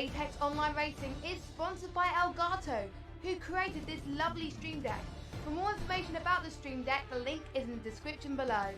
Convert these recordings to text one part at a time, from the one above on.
Apex Online Racing is sponsored by Elgato, who created this lovely Stream Deck. For more information about the Stream Deck, the link is in the description below.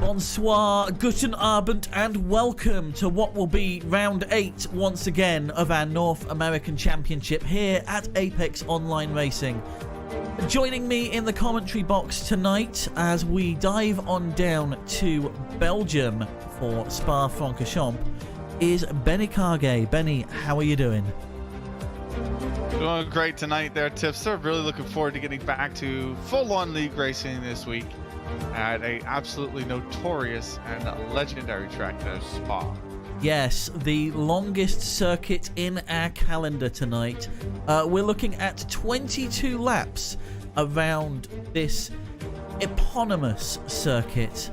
Bonsoir, guten Abend, and welcome to what will be round 8 once again of our North American Championship here at Apex Online Racing. Joining me in the commentary box tonight as we dive on down to Belgium for Spa-Francorchamps is Benikage. Benny, how are you doing? Doing great tonight there, Tipster. Really looking forward to getting back to full-on league racing this week at a absolutely notorious and legendary track there, Spa. Yes, the longest circuit in our calendar tonight. We're looking at 22 laps around this eponymous circuit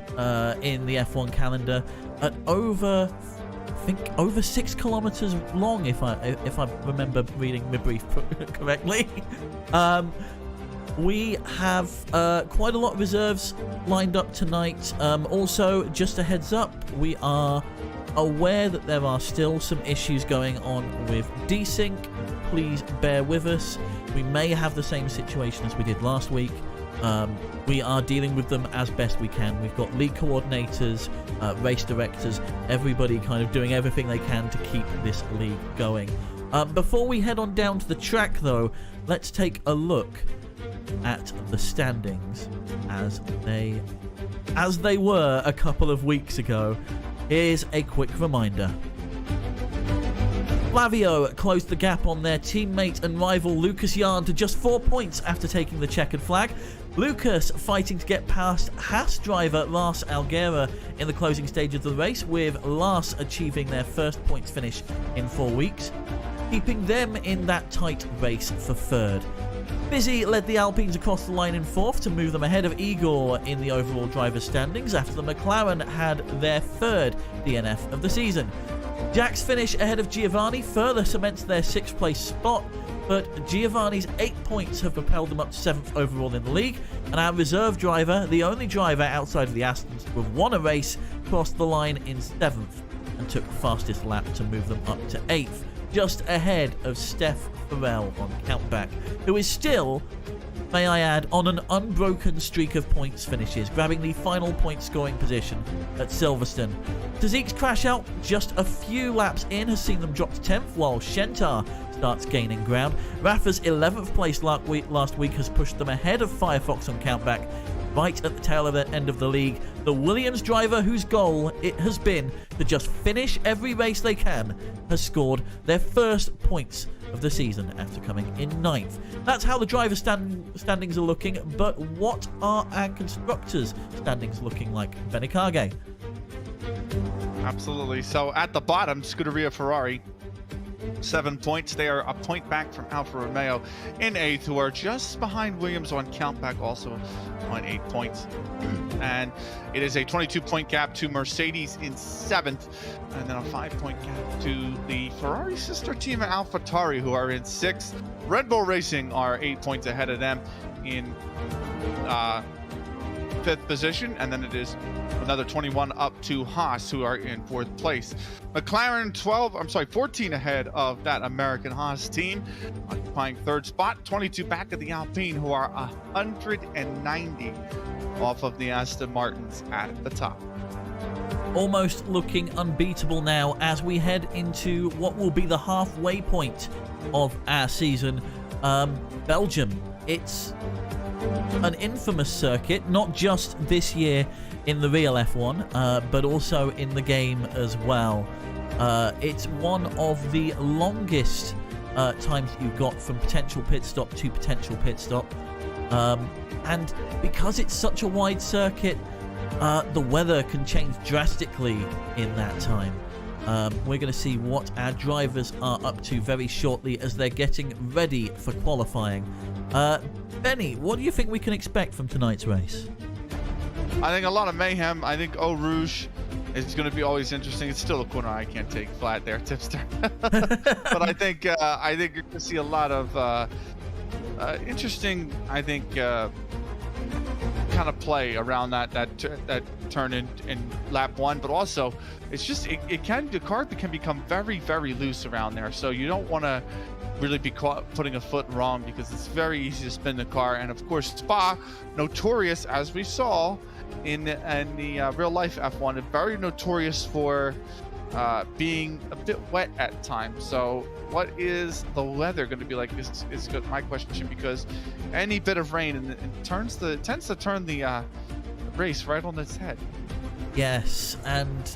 in the F1 calendar at over 6 kilometers long, if I remember reading my brief correctly. We have quite a lot of reserves lined up tonight. Also, just a heads up, we are aware that there are still some issues going on with desync. Please bear with us. We may have the same situation as we did last week. We are dealing with them as best we can. We've got league coordinators, race directors, everybody kind of doing everything they can to keep this league going. Before we head on down to the track, though, let's take a look at the standings as they were a couple of weeks ago. Here's a quick reminder. Flavio closed the gap on their teammate and rival Lucas Yarn to just 4 points after taking the checkered flag. Lucas fighting to get past Haas driver Lars Alguera in the closing stage of the race, with Lars achieving their first points finish in 4 weeks, keeping them in that tight race for third. Busy led the Alpines across the line in fourth to move them ahead of Igor in the overall driver's standings after the McLaren had their third DNF of the season. Jack's finish ahead of Giovanni further cements their 6th place spot, but Giovanni's 8 points have propelled them up to 7th overall in the league, and our reserve driver, the only driver outside of the Astons to have won a race, crossed the line in 7th and took the fastest lap to move them up to 8th, just ahead of Steph Farrell on countback, who is still, may I add, on an unbroken streak of points finishes, grabbing the final point scoring position at Silverstone. Tazik's crash out just a few laps in has seen them drop to 10th, while Shentar starts gaining ground. Rafa's 11th place last week has pushed them ahead of Firefox on countback, right at the tail of the end of the league. The Williams driver, whose goal it has been to just finish every race they can, has scored their first points of the season after coming in 9th. That's how the driver standings are looking, but what are our constructors' standings looking like? Benikage. Absolutely. So at the bottom, Scuderia Ferrari, 7 points. They are a point back from Alfa Romeo in 8th, who are just behind Williams on countback, also on 8 points. And it is a 22-point gap to Mercedes in 7th, and then a 5-point gap to the Ferrari sister team AlphaTauri, who are in 6th. Red Bull Racing are 8 points ahead of them in 5th position, and then it is another 21 up to Haas, who are in 4th place. McLaren 14 ahead of that American Haas team, occupying 3rd spot. 22 back of the Alpine, who are 190 off of the Aston Martins at the top. Almost looking unbeatable now as we head into what will be the halfway point of our season. Belgium. It's an infamous circuit, not just this year in the real F1, but also in the game as well. It's one of the longest times you've got from potential pit stop to potential pit stop. And because it's such a wide circuit, the weather can change drastically in that time. We're going to see what our drivers are up to very shortly as they're getting ready for qualifying. Benny, what do you think we can expect from tonight's race? I think a lot of mayhem. I think Eau Rouge is going to be always interesting. It's still a corner I can't take flat there, Tipster. But I think you're going to see a lot of interesting, I think, kind of play around that turn in lap 1. But also, it's just the car can become very, very loose around there. So you don't want to really be putting a foot wrong, because it's very easy to spin the car. And of course, Spa, notorious, as we saw in the real life F1, very notorious for being a bit wet at times. So what is the weather going to be like is my question, because any bit of rain and tends to turn the race right on its head. Yes, and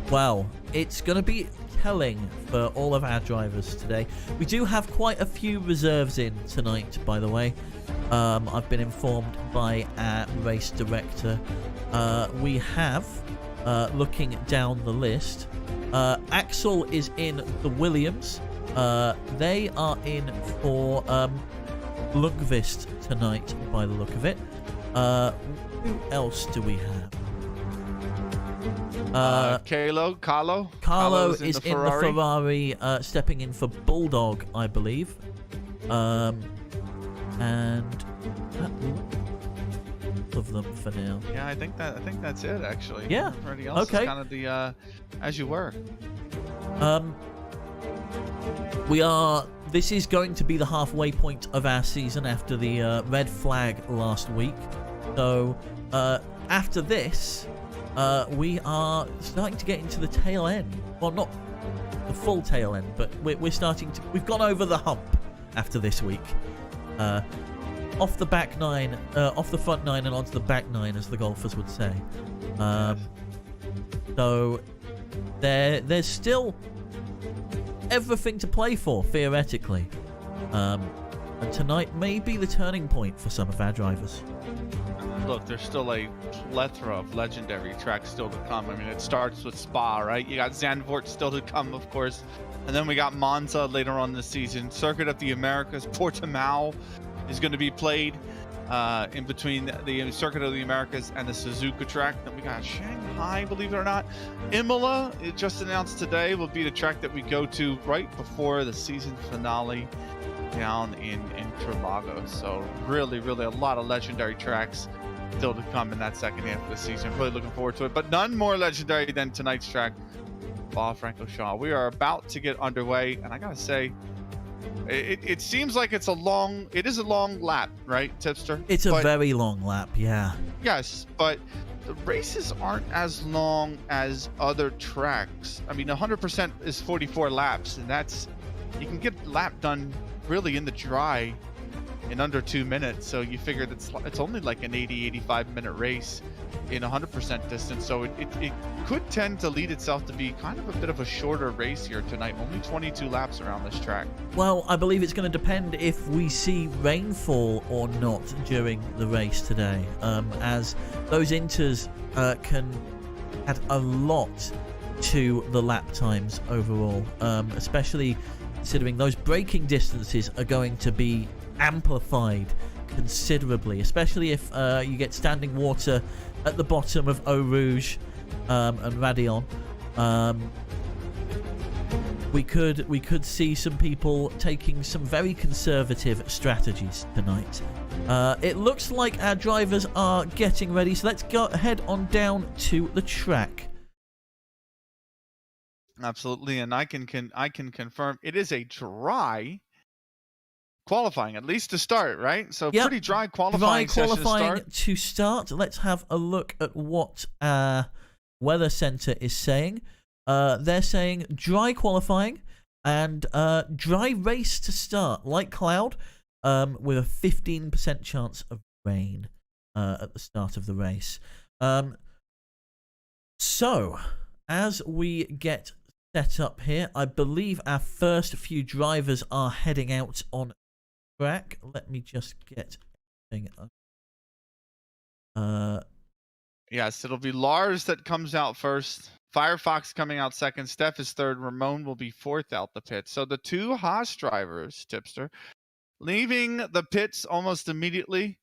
well, it's going to be telling for all of our drivers today. We do have quite a few reserves in tonight, by the way. I've been informed by our race director. We have, looking down the list, Axel is in the Williams. They are in for Lundqvist tonight, by the look of it. Who else do we have? Carlo is in the Ferrari, stepping in for Bulldog, I believe. And of them for now. Yeah, I think that's it, actually. Yeah. Everybody else is kind of the as you were. This is going to be the halfway point of our season after the red flag last week. So after this, we are starting to get into the tail end. Well, not the full tail end, but we're starting to. We've gone over the hump after this week. Off the back nine, off the front nine and onto the back nine, as the golfers would say. So there's still everything to play for, theoretically. And tonight may be the turning point for some of our drivers. Look, there's still a plethora of legendary tracks still to come. I mean, it starts with Spa, right? You got Zandvoort still to come, of course. And then we got Monza later on this season. Circuit of the Americas, Portimao is going to be played in between the Circuit of the Americas and the Suzuka track. Then we got Shanghai, believe it or not. Imola, it just announced today, will be the track that we go to right before the season finale down in Interlagos. So really, really a lot of legendary tracks still to come in that second half of the season. Really looking forward to it, but none more legendary than tonight's track, Spa-Francorchamps. We are about to get underway, and I gotta say, it seems like it is a long lap, right, Tipster? It's a very long lap, yeah. Yes, but the races aren't as long as other tracks. I mean, 100% is 44 laps, and you can get a lap done really in the dry in under 2 minutes. So you figure it's only like an 80-85 minute race in 100% distance. So it could tend to lead itself to be kind of a bit of a shorter race here tonight. Only 22 laps around this track. Well, I believe it's going to depend if we see rainfall or not during the race today, as those inters can add a lot to the lap times overall, especially considering those braking distances are going to be amplified considerably, especially if you get standing water at the bottom of Eau Rouge and Radion. We could see some people taking some very conservative strategies tonight. It looks like our drivers are getting ready, so let's go head on down to the track. Absolutely, and I can confirm it is a dry qualifying, at least to start, right? So yep. Pretty dry qualifying to start. Let's have a look at what our weather center is saying. They're saying dry qualifying and dry race to start, light cloud, with a 15% chance of rain at the start of the race. So as we get set up here, I believe our first few drivers are heading out on track. Let me just get thing. Yes, it'll be Lars that comes out first. Firefox coming out second. Steph is third. Ramon will be fourth out the pit. So the two Haas drivers, Tipster, leaving the pits almost immediately.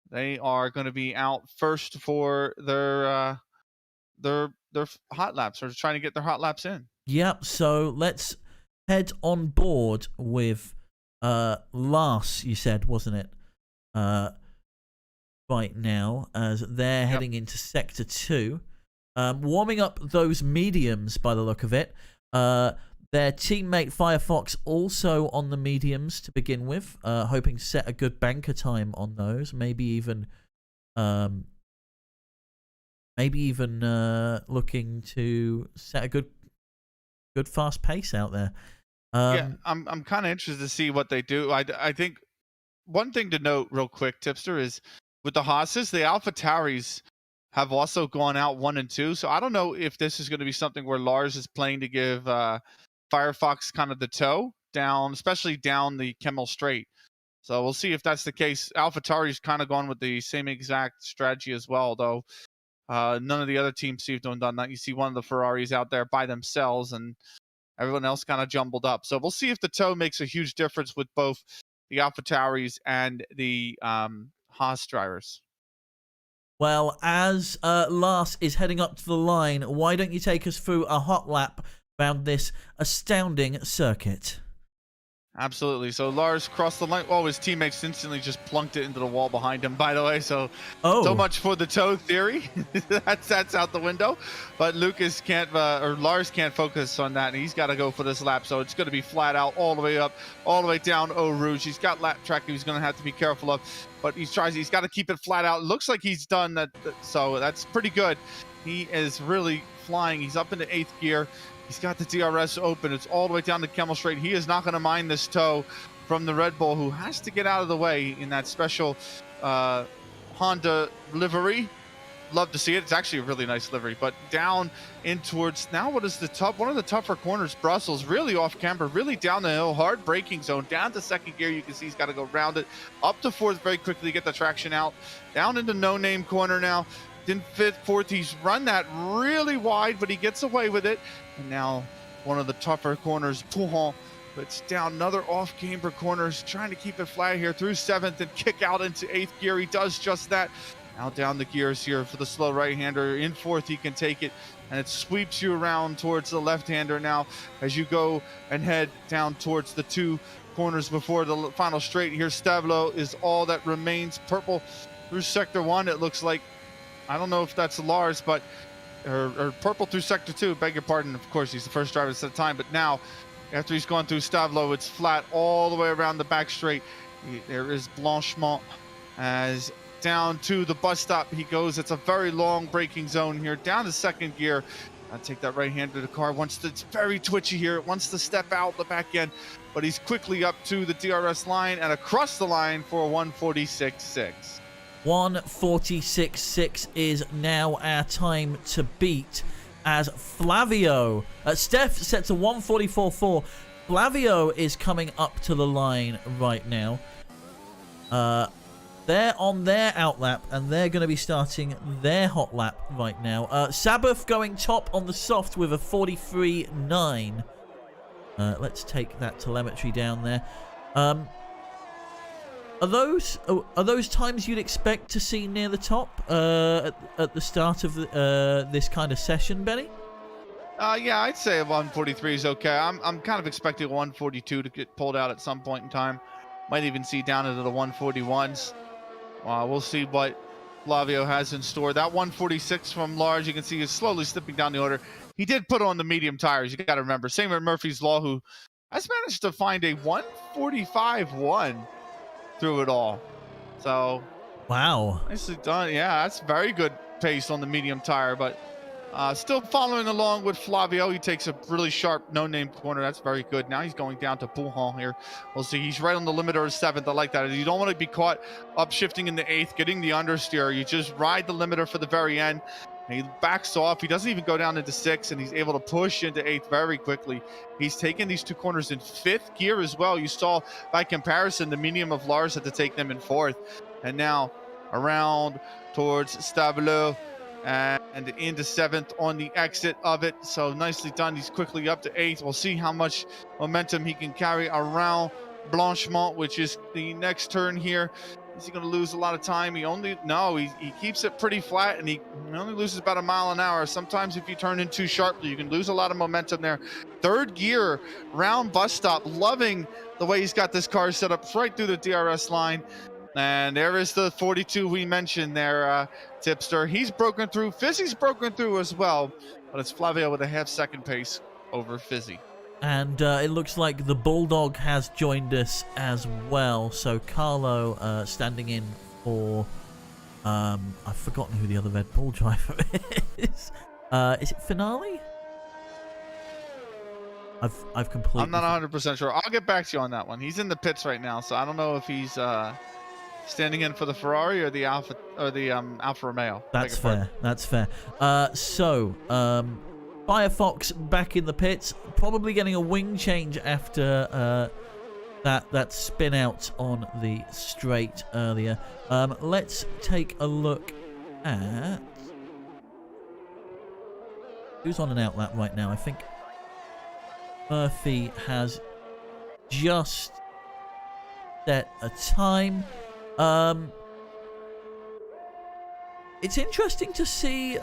They are going to be out first for their hot laps, or trying to get their hot laps in. Yep. So let's head on board with Lars. You said, wasn't it? Right now, as they're heading into Sector 2. Warming up those mediums by the look of it. Their teammate Firefox also on the mediums to begin with, hoping to set a good banker time on those. Maybe even looking to set a good fast pace out there. Yeah, I'm kind of interested to see what they do. I think one thing to note real quick, Tipster, is with the Haas's, the AlphaTauris have also gone out 1 and 2. So I don't know if this is going to be something where Lars is playing to give Firefox kind of the toe down, especially down the Kemmel Straight. So we'll see if that's the case. AlphaTauri's kind of gone with the same exact strategy as well, though none of the other teams seem to have done that. You see one of the Ferraris out there by themselves, and everyone else kind of jumbled up. So we'll see if the toe makes a huge difference with both the AlphaTauris and the Haas drivers. Well, as Lars is heading up to the line, why don't you take us through a hot lap around this astounding circuit? Absolutely. So Lars crossed the line. Oh, his teammates instantly just plunked it into the wall behind him, by the way. So much for the toe theory. that's out the window. But Lucas can't, or Lars can't focus on that, and he's got to go for this lap. So it's going to be flat out all the way up, all the way down Eau Rouge. He's got lap track he's going to have to be careful of, but he's got to keep it flat out. It looks like he's done that, so that's pretty good. He is really flying. He's up into 8th gear. He's got the DRS open. It's all the way down to Kemmel Straight. He is not going to mind this toe from the Red Bull, who has to get out of the way in that special Honda livery. Love to see it. It's actually a really nice livery. But down in towards, now what is one of the tougher corners, Brussels, really off camber, really down the hill, hard braking zone, down to 2nd gear. You can see he's got to go around it, up to 4th very quickly, get the traction out, down into no-name corner now. In 4th, he's run that really wide, but he gets away with it. And now one of the tougher corners, Pouhon, puts down another off-camber corners, trying to keep it flat here through 7th and kick out into 8th gear. He does just that. Now down the gears here for the slow right-hander. In 4th, he can take it, and it sweeps you around towards the left-hander now as you go and head down towards the 2 corners before the final straight. Here, Stavlo is all that remains. Purple through Sector 1, it looks like. I don't know if that's Lars, but or purple through Sector 2, beg your pardon. Of course, he's the first driver to set time, but now, after he's gone through Stavlo, it's flat all the way around the back straight. There is Blanchement as down to the bus stop he goes. It's a very long braking zone here, down to 2nd gear. I'll take that right hand to the car. It's very twitchy here. It wants to step out the back end, but he's quickly up to the DRS line and across the line for a 146.6. 146.6 is now our time to beat, as Flavio, Steph set to 144.4. Flavio is coming up to the line right now. They're on their outlap, and they're going to be starting their hot lap right now. Sabbath going top on the soft with a 43.9. Let's take that telemetry down there. Are those times you'd expect to see near the top at the start of this kind of session, Benny? Yeah, I'd say 143 is okay. I'm kind of expecting 142 to get pulled out at some point in time. Might even see down into the 141s. We'll see what Flavio has in store. That 146 from Lars, you can see, is slowly slipping down the order. He did put on the medium tires. You got to remember, same with Murphy's Law, who has managed to find a 145.1 through it all. So wow, nicely done. Yeah, that's very good pace on the medium tire, but still following along with Flavio. He takes a really sharp no-name corner. That's very good. Now he's going down to Pouhon here. We'll see. He's right on the limiter of 7th. I like that. You don't want to be caught upshifting in the 8th, getting the understeer. You just ride the limiter for the very end. He backs off. He doesn't even go down into 6th, and he's able to push into 8th very quickly. He's taken these 2 corners in 5th gear as well. You saw, by comparison, the medium of Lars had to take them in 4th. And now around towards Stabilo and into 7th on the exit of it. So nicely done. He's quickly up to 8th. We'll see how much momentum he can carry around Blanchemont, which is the next turn here. Is he going to lose a lot of time? He keeps it pretty flat, and he only loses about a mile an hour. Sometimes if you turn in too sharply, you can lose a lot of momentum there. 3rd gear, round bus stop. Loving the way he's got this car set up right through the DRS line. And there is the 42 we mentioned there, Tipster. He's broken through. Fizzy's broken through as well, but it's Flavio with a half-second pace over Fizzy. And it looks like the Bulldog has joined us as well. So Carlo standing in for... I've forgotten who the other Red Bull driver is. Is it Finale? I've completely... I'm not 100% sure. I'll get back to you on that one. He's in the pits right now, so I don't know if he's... standing in for the Ferrari or the Alfa Romeo. That's fair. That's fair. Firefox back in the pits, probably getting a wing change after that spin out on the straight earlier. Let's take a look at who's on an outlap right now. I think Murphy has just set a time. It's interesting to see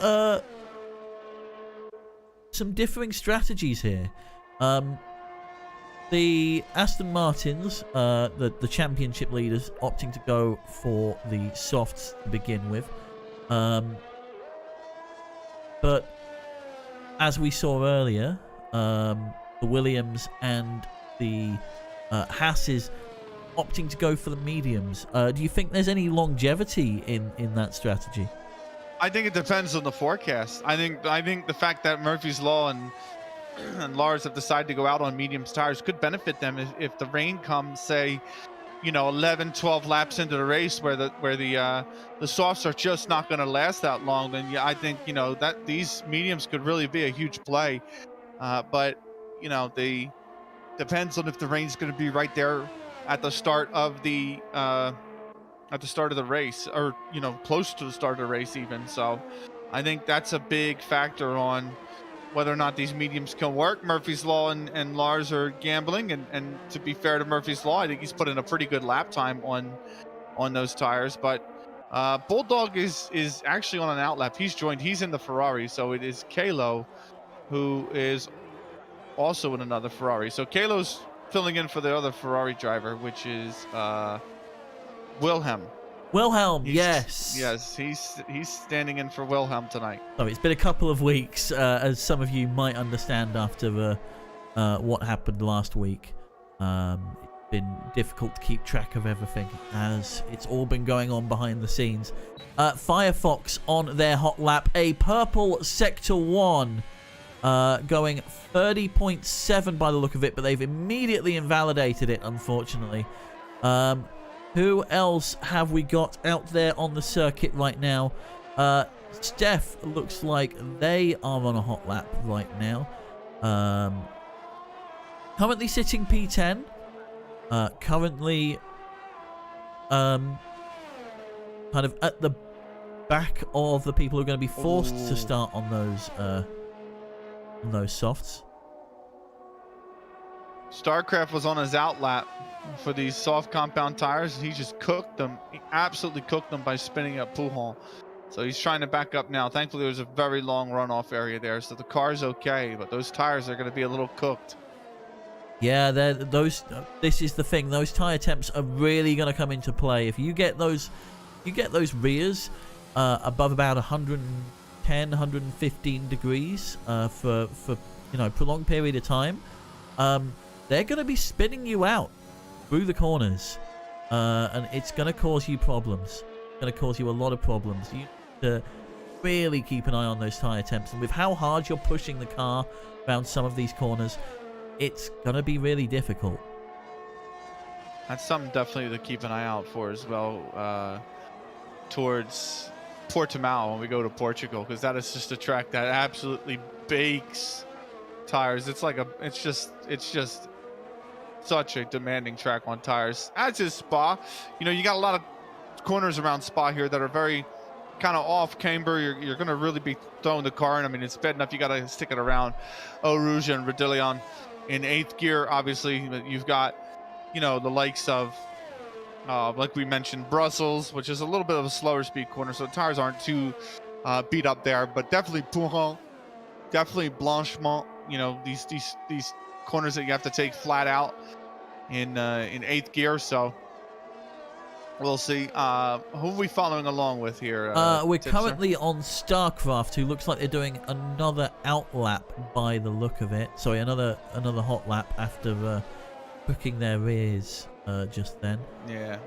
some differing strategies here. The Aston Martins, the championship leaders, opting to go for the softs to begin with. But as we saw earlier, the Williams and the Hasses opting to go for the mediums. Do you think there's any longevity in that strategy? I think it depends on the forecast. I think the fact that Murphy's Law and Lars have decided to go out on mediums tires could benefit them if the rain comes, say, 11, 12 laps into the race where the softs are just not going to last that long. Then I think that these mediums could really be a huge play. But they depends on if the rain's going to be right there at the start of the race, or close to the start of the race even. So I think that's a big factor on whether or not these mediums can work. Murphy's Law and Lars are gambling, and to be fair to Murphy's Law, I think he's put in a pretty good lap time on those tires. But Bulldog is actually on an outlap. He's in the Ferrari, so it is Kalo who is also in another Ferrari. So Kalo's filling in for the other Ferrari driver, which is Wilhelm. Yes, he's standing in for Wilhelm tonight. So it's been a couple of weeks, as some of you might understand after what happened last week. It's been difficult to keep track of everything as it's all been going on behind the scenes. Firefox on their hot lap, a purple Sector 1. Going 30.7 by the look of it, but they've immediately invalidated it, unfortunately. Who else have we got out there on the circuit right now? Steph looks like they are on a hot lap right now. Currently sitting P10. Currently kind of at the back of the people who are going to be forced to start on those softs. Starcraft was on his outlap for these soft compound tires. He just cooked them. He absolutely cooked them by spinning up Pouhon. So he's trying to back up now. Thankfully, there's a very long runoff area there, so the car's okay, but those tires are going to be a little cooked. Yeah, this is the thing. Those tire temps are really going to come into play. If you get those rears above about 110, 115 degrees for prolonged period of time, they're going to be spinning you out through the corners, and it's going to cause you problems. It's going to cause you a lot of problems. You need to really keep an eye on those tire temps, and with how hard you're pushing the car around some of these corners, it's going to be really difficult. That's something definitely to keep an eye out for as well, towards Portimao when we go to Portugal, because that is just a track that absolutely bakes tires. It's just such a demanding track on tires, as is Spa. You got a lot of corners around Spa here that are very kind of off camber. You're going to really be throwing the car in. I mean, it's bad enough you got to stick it around Eau Rouge and Radillion in 8th gear. Obviously, you've got, you know, the likes of, like we mentioned, Brussels, which is a little bit of a slower speed corner, so the tires aren't too beat up there. But definitely Pouron, definitely Blanchement. You know, these corners that you have to take flat out in 8th gear. So we'll see. Who are we following along with here? We're Tipster? currently on StarCraft, who looks like they're doing another outlap by the look of it. Sorry, another hot lap after cooking their rears just then. Yeah.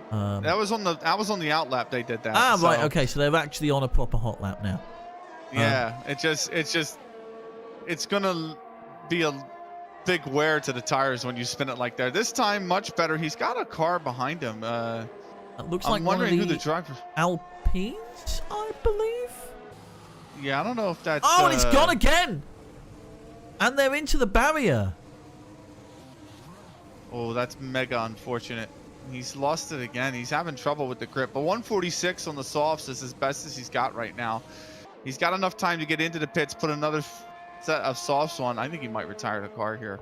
That was on the outlap they did that. Ah, so. right. Okay, so they're actually on a proper hot lap now. Yeah. It's gonna be a big wear to the tires when you spin it like that. This time, much better. He's got a car behind him. It looks I'm like wondering one of who the driver. Alpines, I believe. Yeah, I don't know if that's. Oh, and it's gone again. And they're into the barrier. Oh, that's mega unfortunate. He's lost it again. He's having trouble with the grip. But 146 on the softs is as best as he's got right now. He's got enough time to get into the pits, put another set of softs on. I think he might retire the car here.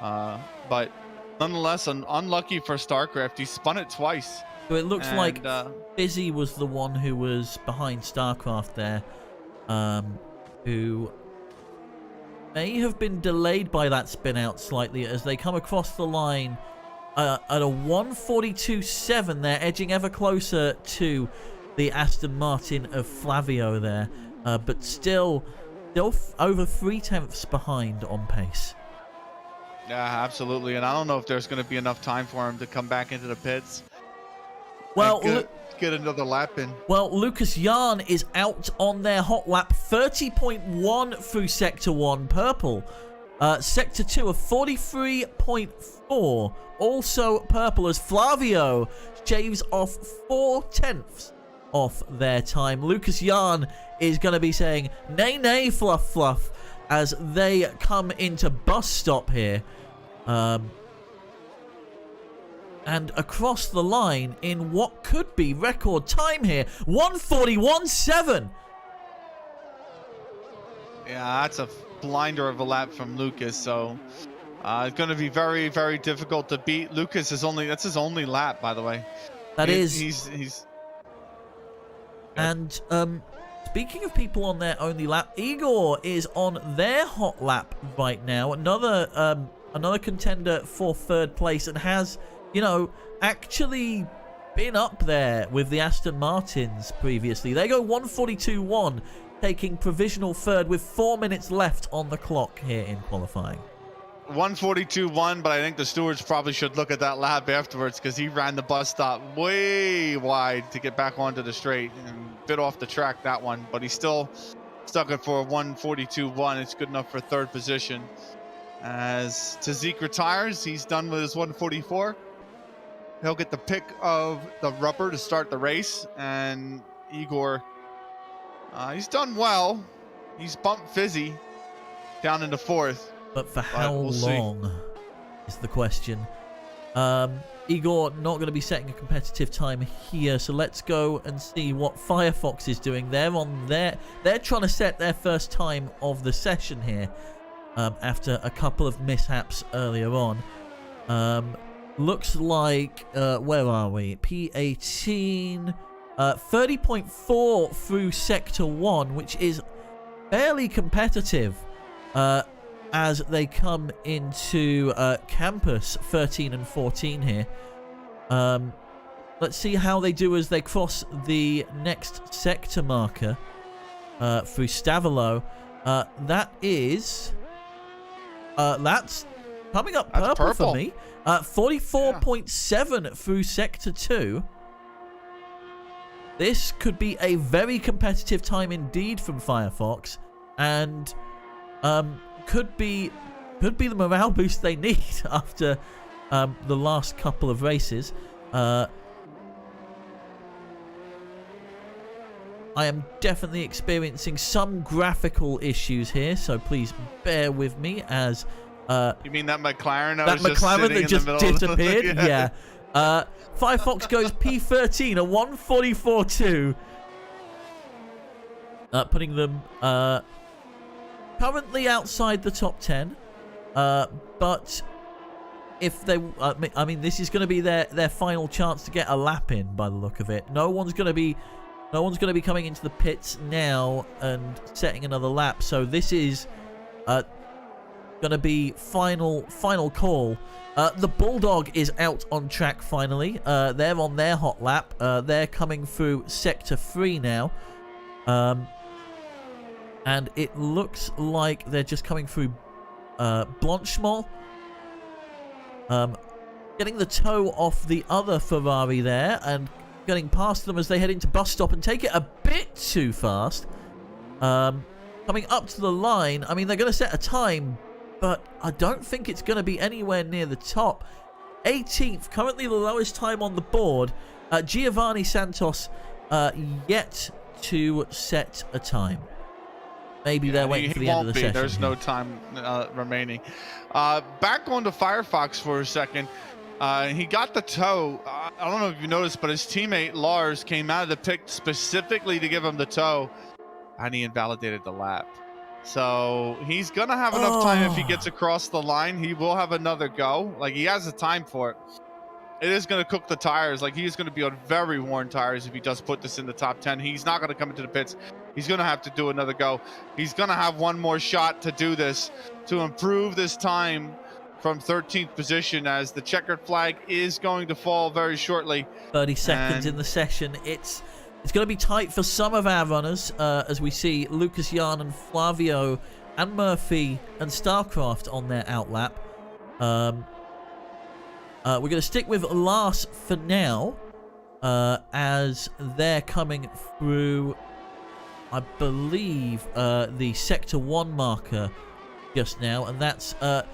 But nonetheless, unlucky for StarCraft. He spun it twice. So it looks like Fizzy was the one who was behind StarCraft there, who may have been delayed by that spin out slightly as they come across the line at a 142.7. They're edging ever closer to the Aston Martin of Flavio there, but still over 3/10 behind on pace. Yeah, absolutely. And I don't know if there's going to be enough time for him to come back into the pits. Well, get another lap in. Well, Lucas Yarn is out on their hot lap, 30.1 through Sector 1, purple. Sector 2 of 43.4, also purple, as Flavio shaves off 4/10 off their time. Lucas Yarn is going to be saying, nay, nay, fluff, fluff, as they come into bus stop here. And across the line in what could be record time here, 141.7. Yeah, that's a blinder of a lap from Lucas. So it's going to be very, very difficult to beat. Lucas that's his only lap, by the way. He's. And speaking of people on their only lap, Igor is on their hot lap right now. Another contender for 3rd place, and has, you know, actually been up there with the Aston Martins previously. They go 142.1, taking provisional 3rd with 4 minutes left on the clock here in qualifying. 142.1, but I think the stewards probably should look at that lap afterwards, because he ran the bus stop way wide to get back onto the straight and bit off the track that one, but he still stuck it for a 142.1. It's good enough for 3rd position. As Tazik retires, he's done with his 144. He'll get the pick of the rubber to start the race, and Igor, he's done well. He's bumped Fizzy down into 4th. But for how long is the question. Igor not going to be setting a competitive time here, so let's go and see what Firefox is doing. They're trying to set their first time of the session here, after a couple of mishaps earlier on. Looks like, where are we? P18, 30.4 through Sector 1, which is fairly competitive, as they come into Campus 13 and 14 here. Let's see how they do as they cross the next sector marker through Stavilo. That's coming up purple for me. 44.7 through Sector 2. This could be a very competitive time indeed from Firefox, and could be the morale boost they need after the last couple of races. I am definitely experiencing some graphical issues here, so please bear with me as you mean that McLaren? That McLaren that just disappeared? Yeah. Firefox goes P13, a 144.2. Putting them currently outside the top 10. But if they, I mean, this is going to be their final chance to get a lap in, by the look of it. No one's going to be coming into the pits now and setting another lap. So this is going to be final call. The Bulldog is out on track finally. They're on their hot lap. They're coming through sector 3 now. And it looks like they're just coming through Blanchemont. Getting the toe off the other Ferrari there and getting past them as they head into bus stop and take it a bit too fast. Coming up to the line, I mean, they're going to set a time, but I don't think it's going to be anywhere near the top. 18th, currently the lowest time on the board. Giovanni Santos yet to set a time. Maybe they're waiting for the end of the session. There's no time remaining. Back on to Firefox for a second. He got the toe. I don't know if you noticed, but his teammate Lars came out of the pit specifically to give him the toe, and he invalidated the lap. So he's gonna have enough time if he gets across the line. He will have another go. Like, he has the time for it. It is going to cook the tires. Like, he's going to be on very worn tires if he does put this in the top 10. He's not going to come into the pits. He's going to have to do another go. He's going to have one more shot to do this, to improve this time from 13th position, as the checkered flag is going to fall very shortly. 30 seconds in the session. It's going to be tight for some of our runners, as we see Lucas Jan and Flavio and Murphy and Starcraft on their outlap. We're going to stick with Lars for now, as they're coming through, I believe, the Sector 1 marker just now, and that's an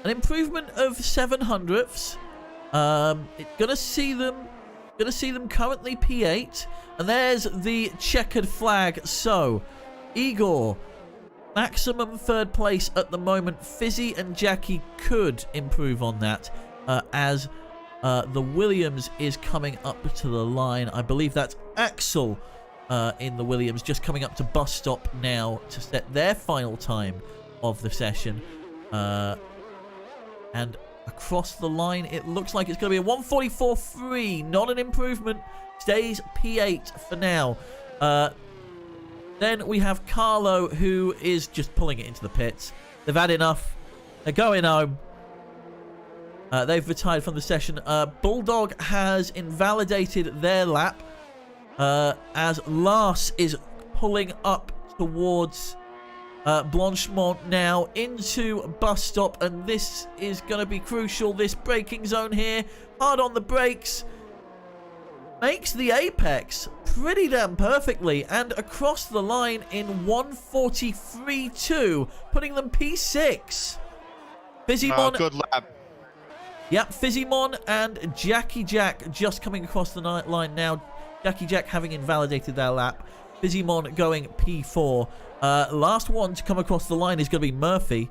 improvement of 0.07. It's going to see them currently P8, and there's the checkered flag. So, Igor, maximum third place at the moment. Fizzy and Jackie could improve on that. As the Williams is coming up to the line. I believe that's Axel in the Williams, just coming up to bus stop now to set their final time of the session. And across the line, it looks like it's going to be a 144.3, not an improvement. Stays P8 for now. Then we have Carlo, who is just pulling it into the pits. They've had enough. They're going home. They've retired from the session. Bulldog has invalidated their lap, as Lars is pulling up towards Blanchemont now into bus stop, and this is going to be crucial. This braking zone here, hard on the brakes, makes the apex pretty damn perfectly, and across the line in 143.2, putting them P6. Fizzymon, good lap. Yep, Fizzymon and Jackie Jack just coming across the line now. Jackie Jack having invalidated their lap. Fizzymon going P4. Last one to come across the line is going to be Murphy.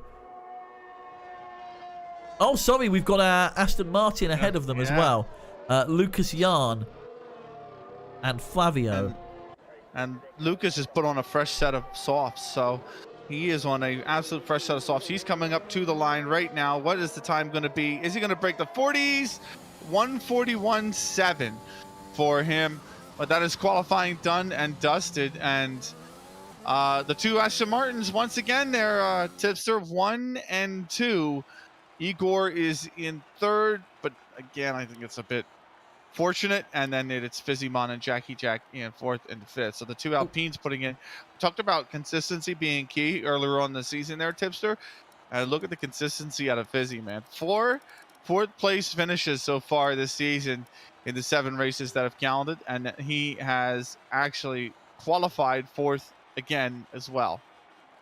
Oh, sorry, we've got Aston Martin ahead of them as well. Lucas Jan and Flavio. And Lucas has put on a fresh set of softs, so he is on an absolute fresh set of softs. He's coming up to the line right now. What is the time going to be? Is he going to break the 40s? 141.7 for him. But that is qualifying done and dusted. And the two Aston Martins, once again, they're Tipster 1 and 2. Igor is in third, but again, I think it's a bit fortunate. And then it's Fizzymon and Jackie Jack in fourth and fifth. So the two Alpines putting in. We talked about consistency being key earlier on the season there, Tipster. And look at the consistency out of Fizzy, man. Fourth place finishes so far this season in the 7 races that have counted, and he has actually qualified fourth again as well.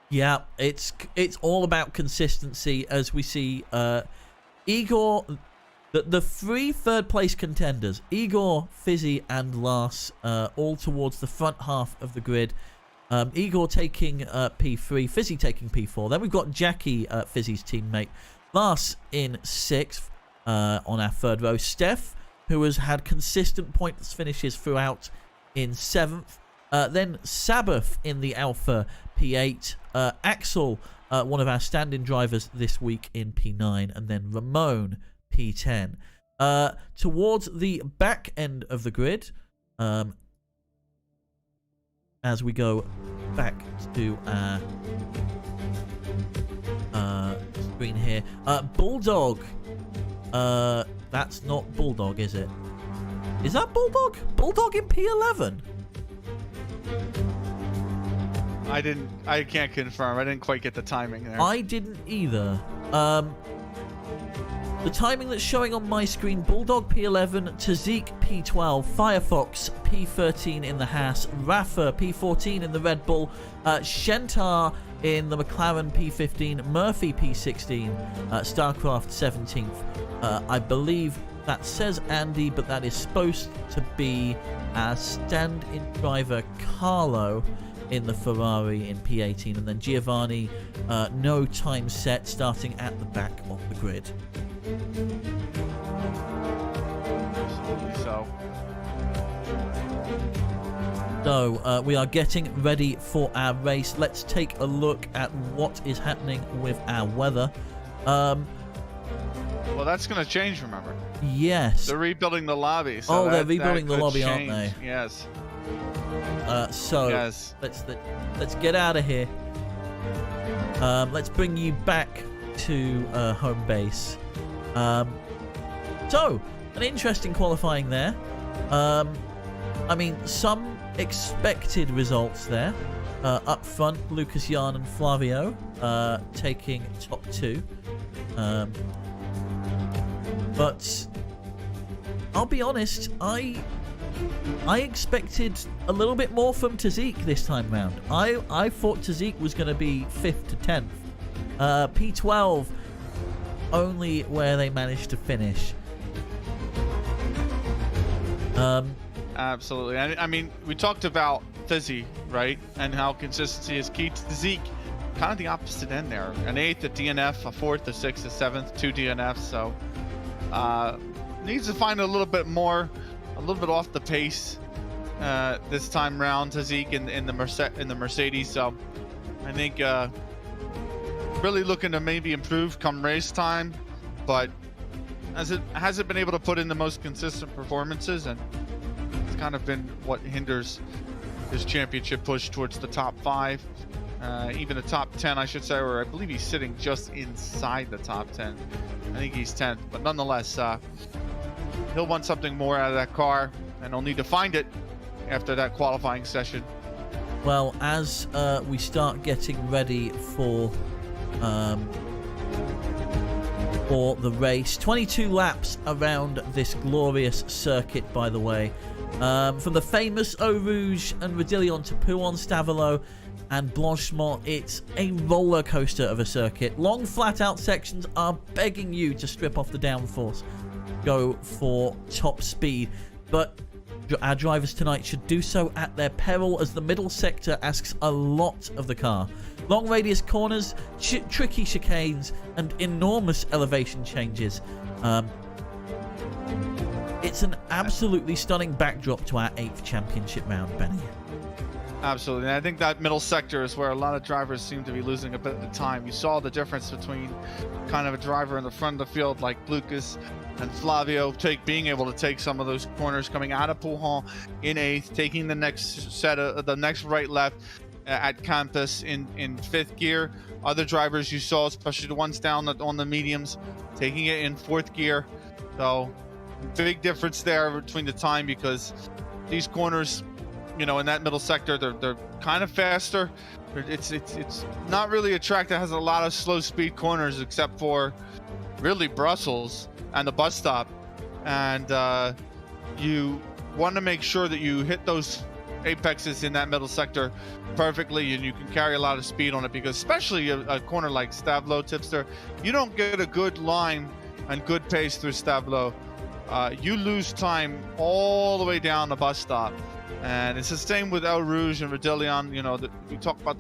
Yeah, it's all about consistency, as we see Igor, the 3 third place contenders, Igor, Fizzy and Lars, all towards the front half of the grid. Igor taking P3, Fizzy taking P4. Then we've got Jackie, Fizzy's teammate, Lars in 6th on our third row. Steph who has had consistent pointless finishes throughout, in 7th. Then Sabbath in the Alpha P8. Axel, one of our stand-in drivers this week, in P9. And then Ramon, P10. Towards the back end of the grid, as we go back to our screen here, Bulldog. That's not Bulldog, is it? Is that Bulldog? Bulldog in P11? I can't confirm. I didn't quite get the timing there. I didn't either. The timing that's showing on my screen: Bulldog P11, Tazik P12, Firefox P13 in the Haas, Rafa P14 in the Red Bull, Shentar in the McLaren P15, Murphy P16, Starcraft 17th. I believe that says Andy, but that is supposed to be our stand-in driver Carlo in the Ferrari in P18, and then Giovanni, no time set, starting at the back of the grid. Absolutely so. So we are getting ready for our race. Let's take a look at what is happening with our weather. Well, that's going to change, remember? Yes. They're rebuilding the lobby. So they're rebuilding the lobby, aren't they? Yes. So yes. let's get out of here. Let's bring you back to home base. So an interesting qualifying there. I mean, some expected results there. Up front, Lucas Jan and Flavio taking top 2. But I'll be honest, I expected a little bit more from Tazik this time round. I thought Tazik was going to be 5th to 10th. P12, only where they managed to finish. Absolutely. I mean, we talked about Fizzy, right? And how consistency is key to Zeke. Kind of the opposite end there. An 8th, a DNF, a 4th, a 6th, a 7th, 2 DNFs. So needs to find a little bit more, a little bit off the pace this time round to Zeke in the Mercedes. So I think really looking to maybe improve come race time, but hasn't been able to put in the most consistent performances, and it's kind of been what hinders his championship push towards the top 5, even the top 10, I should say, or I believe he's sitting just inside the top 10. I think he's 10th, but nonetheless, he'll want something more out of that car, and he'll need to find it after that qualifying session. Well, as we start getting ready for the race, 22 laps around this glorious circuit, by the way. From the famous Eau Rouge and Rodillion to Pouhon, Stavelot and Blanchemont, it's a roller coaster of a circuit. Long flat out sections are begging you to strip off the downforce, go for top speed, but our drivers tonight should do so at their peril, as the middle sector asks a lot of the car. Long radius corners, tricky chicanes, and enormous elevation changes. It's an absolutely stunning backdrop to our 8th championship round, Benny. Absolutely. And I think that middle sector is where a lot of drivers seem to be losing a bit of time. You saw the difference between kind of a driver in the front of the field like Lucas and Flavio being able to take some of those corners coming out of Pouhon in 8th, taking the next set of the next right left at Campus in 5th gear. Other drivers you saw, especially the ones down on the mediums, taking it in 4th gear. So big difference there between the time, because these corners, you know, in that middle sector, they're kind of faster. It's not really a track that has a lot of slow speed corners, except for really Brussels and the bus stop. And you want to make sure that you hit those apexes in that middle sector perfectly, and you can carry a lot of speed on it, because especially a corner like Stavelot, Tipster, you don't get a good line and good pace through Stavelot. You lose time all the way down the bus stop, And it's the same with El Rouge and Rodillion. You know, we talk about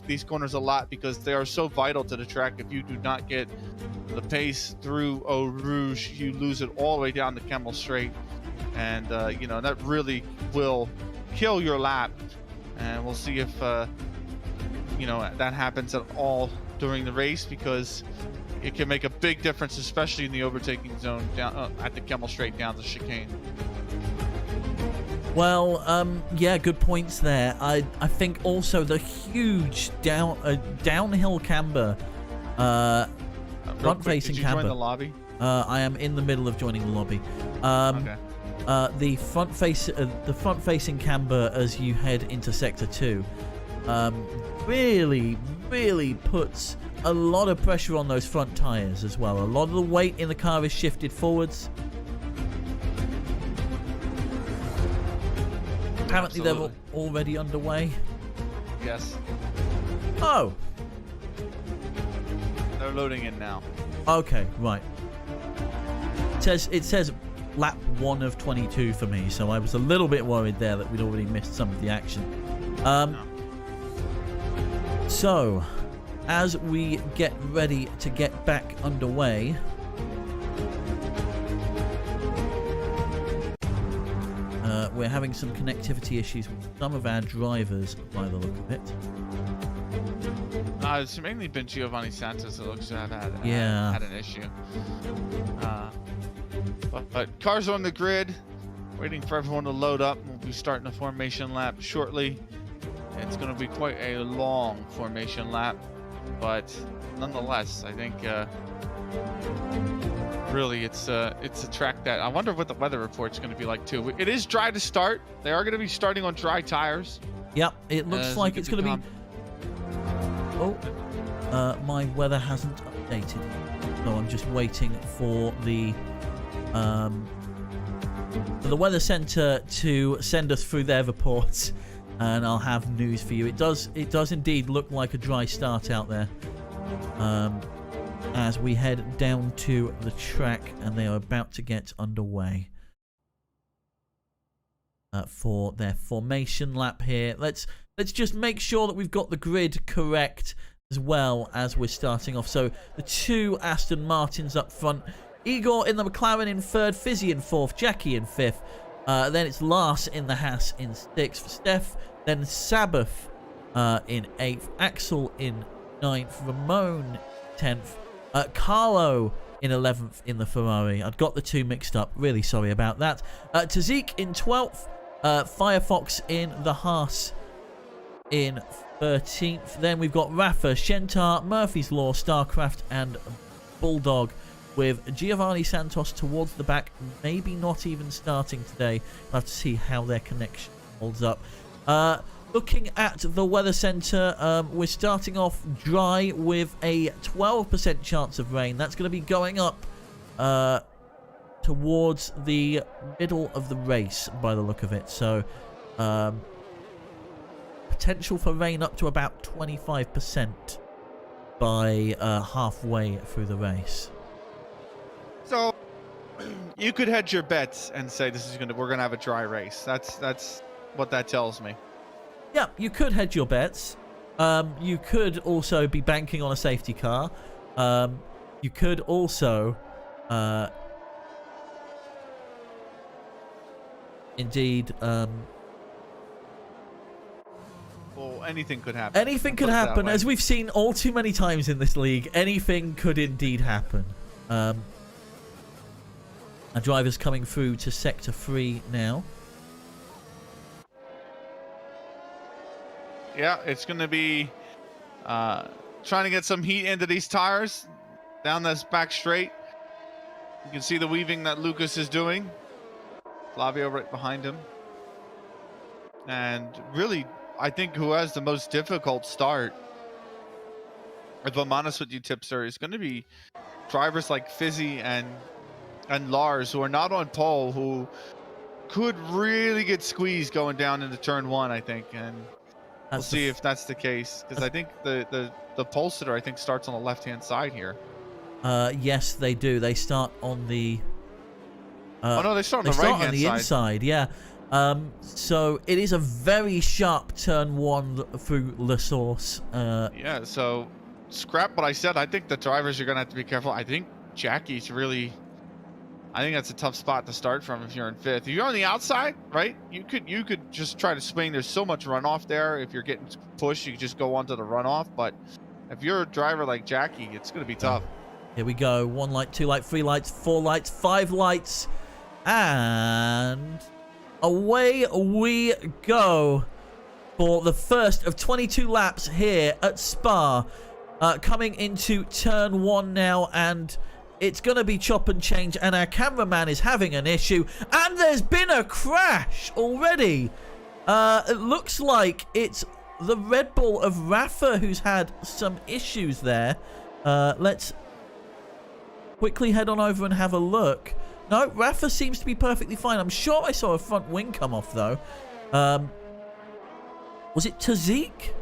these corners a lot because they are so vital to the track. If you do not get the pace through Eau Rouge, you lose it all the way down to Kemmel Straight. And, you know, that really will kill your lap. And we'll see if, you know, that happens at all during the race, because it can make a big difference, especially in the overtaking zone down at the Kemmel Straight down the chicane. Well, yeah, good points there. I think also the huge downhill camber, front-facing camber. Did you camber. join the lobby? I am in the middle of joining the lobby. Okay. The front-facing camber as you head into Sector 2, really puts a lot of pressure on those front tires as well. A lot of the weight in the car is shifted forwards. Apparently they're already underway. Yes. Oh. They're loading in now. Okay, right. It says lap 1 of 22 for me, so I was a little bit worried there that we'd already missed some of the action. No. So, as we get ready to get back underway, we're having some connectivity issues with some of our drivers by the look of it. It's mainly been Giovanni Santos that looks to have had an issue. But cars on the grid, waiting for everyone to load up. We'll be starting a formation lap shortly. It's going to be quite a long formation lap, but nonetheless, I think really it's a track that I wonder what the weather report's going to be like too. It is dry to start. They are going to be starting on dry tires. Yep, it looks like it's going to be. Oh, my weather hasn't updated, so I'm just waiting for the weather center to send us through their reports, and I'll have news for you. It does indeed look like a dry start out there, as we head down to the track, and they are about to get underway for their formation lap here. Let's just make sure that we've got the grid correct as well as we're starting off. So the two Aston Martins up front, Igor in the McLaren in third, Fizzy in fourth, Jackie in fifth. Then it's Lars in the Haas in sixth, Steph, then Sabbath in eighth, Axel in ninth, Ramon 10th, Carlo in 11th in the Ferrari. I'd got the two mixed up. Really sorry about that. Tazik in 12th, Firefox in the Haas in 13th. Then we've got Rafa, Shentar, Murphy's Law, Starcraft, and Bulldog, with Giovanni Santos towards the back, maybe not even starting today. We'll have to see how their connection holds up. Looking at the weather center, we're starting off dry with a 12% chance of rain. That's going to be going up towards the middle of the race by the look of it. So potential for rain up to about 25% by halfway through the race. So you could hedge your bets and say we're gonna have a dry race. That's what that tells me. Yeah, you could hedge your bets. You could also be banking on a safety car. You could also indeed well, anything could happen. Anything could happen, as we've seen all too many times in this league. Anything could indeed happen. Our driver's coming through to Sector 3 now. Yeah, it's going to be trying to get some heat into these tires down this back straight. You can see the weaving that Lucas is doing. Flavio right behind him. And really, I think who has the most difficult start, if I'm honest with you, Tipster, is going to be drivers like Fizzy and Lars, who are not on pole, who could really get squeezed going down into turn 1, I think. And we'll see if that's the case, because I think the pole sitter, I think, starts on the left-hand side here. Yes, they do. They start on the... oh, no, they start on the right-hand side. Inside, yeah. So it is a very sharp turn 1 through La Source. Yeah, so scrap what I said. I think the drivers are going to have to be careful. I think Jackie's really... I think that's a tough spot to start from if you're in 5th. If you're on the outside, right, you could just try to swing. There's so much runoff there. If you're getting pushed, you could just go onto the runoff. But if you're a driver like Jackie, it's going to be tough. Here we go. 1 light, 2 light, 3 lights, 4 lights, 5 lights. And away we go for the first of 22 laps here at Spa. Coming into turn 1 now, and it's going to be chop and change, and our cameraman is having an issue, and there's been a crash already. It looks like it's the Red Bull of Rafa who's had some issues there. Let's quickly head on over and have a look. No, Rafa seems to be perfectly fine. I'm sure I saw a front wing come off, though. Was it Tazik?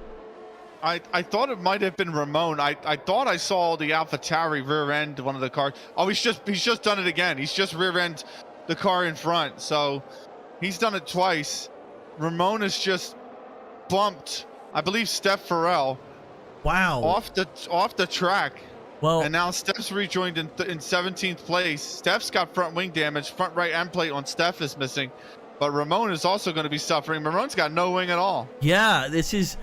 I thought it might have been Ramon. I thought I saw the AlphaTauri rear end one of the cars. Oh, he's just done it again. He's just rear end the car in front. So he's done it twice. Ramon has just bumped, I believe, Steph Farrell. Wow. Off the track. Well, and now Steph's rejoined in 17th place. Steph's got front wing damage. Front right end plate on Steph is missing. But Ramon is also going to be suffering. Ramon's got no wing at all. Yeah, this is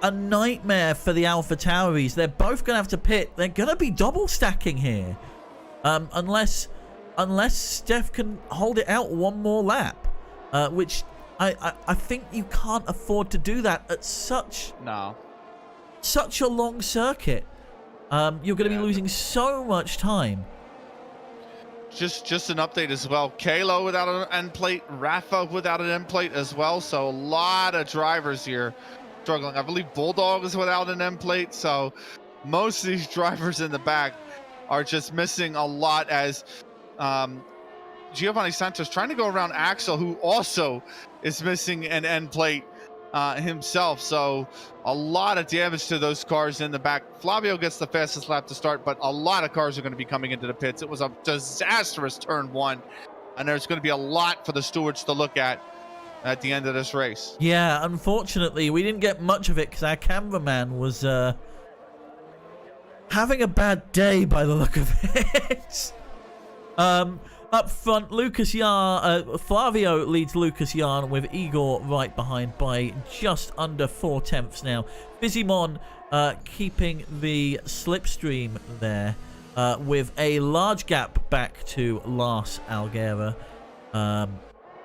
a nightmare for the AlphaTauris. They're both going to have to pit. They're going to be double stacking here. Unless Steph can hold it out one more lap. Which I think you can't afford to do that at such a long circuit. You're going to be losing so much time. Just an update as well. Kalo without an end plate, Rafa without an end plate as well. So a lot of drivers here struggling. I believe Bulldog is without an end plate. So most of these drivers in the back are just missing a lot, as Giovanni Santos trying to go around Axel, who also is missing an end plate himself. So a lot of damage to those cars in the back. Flavio gets the fastest lap to start, but a lot of cars are going to be coming into the pits. It was a disastrous turn 1, and there's going to be a lot for the stewards to look at the end of this race. Yeah, unfortunately we didn't get much of it because our cameraman was having a bad day by the look of it. Up front, Lucas Yarn, Flavio leads Lucas Yarn with Igor right behind by just under 4/10 now. Fizimon keeping the slipstream there with a large gap back to Lars Alguera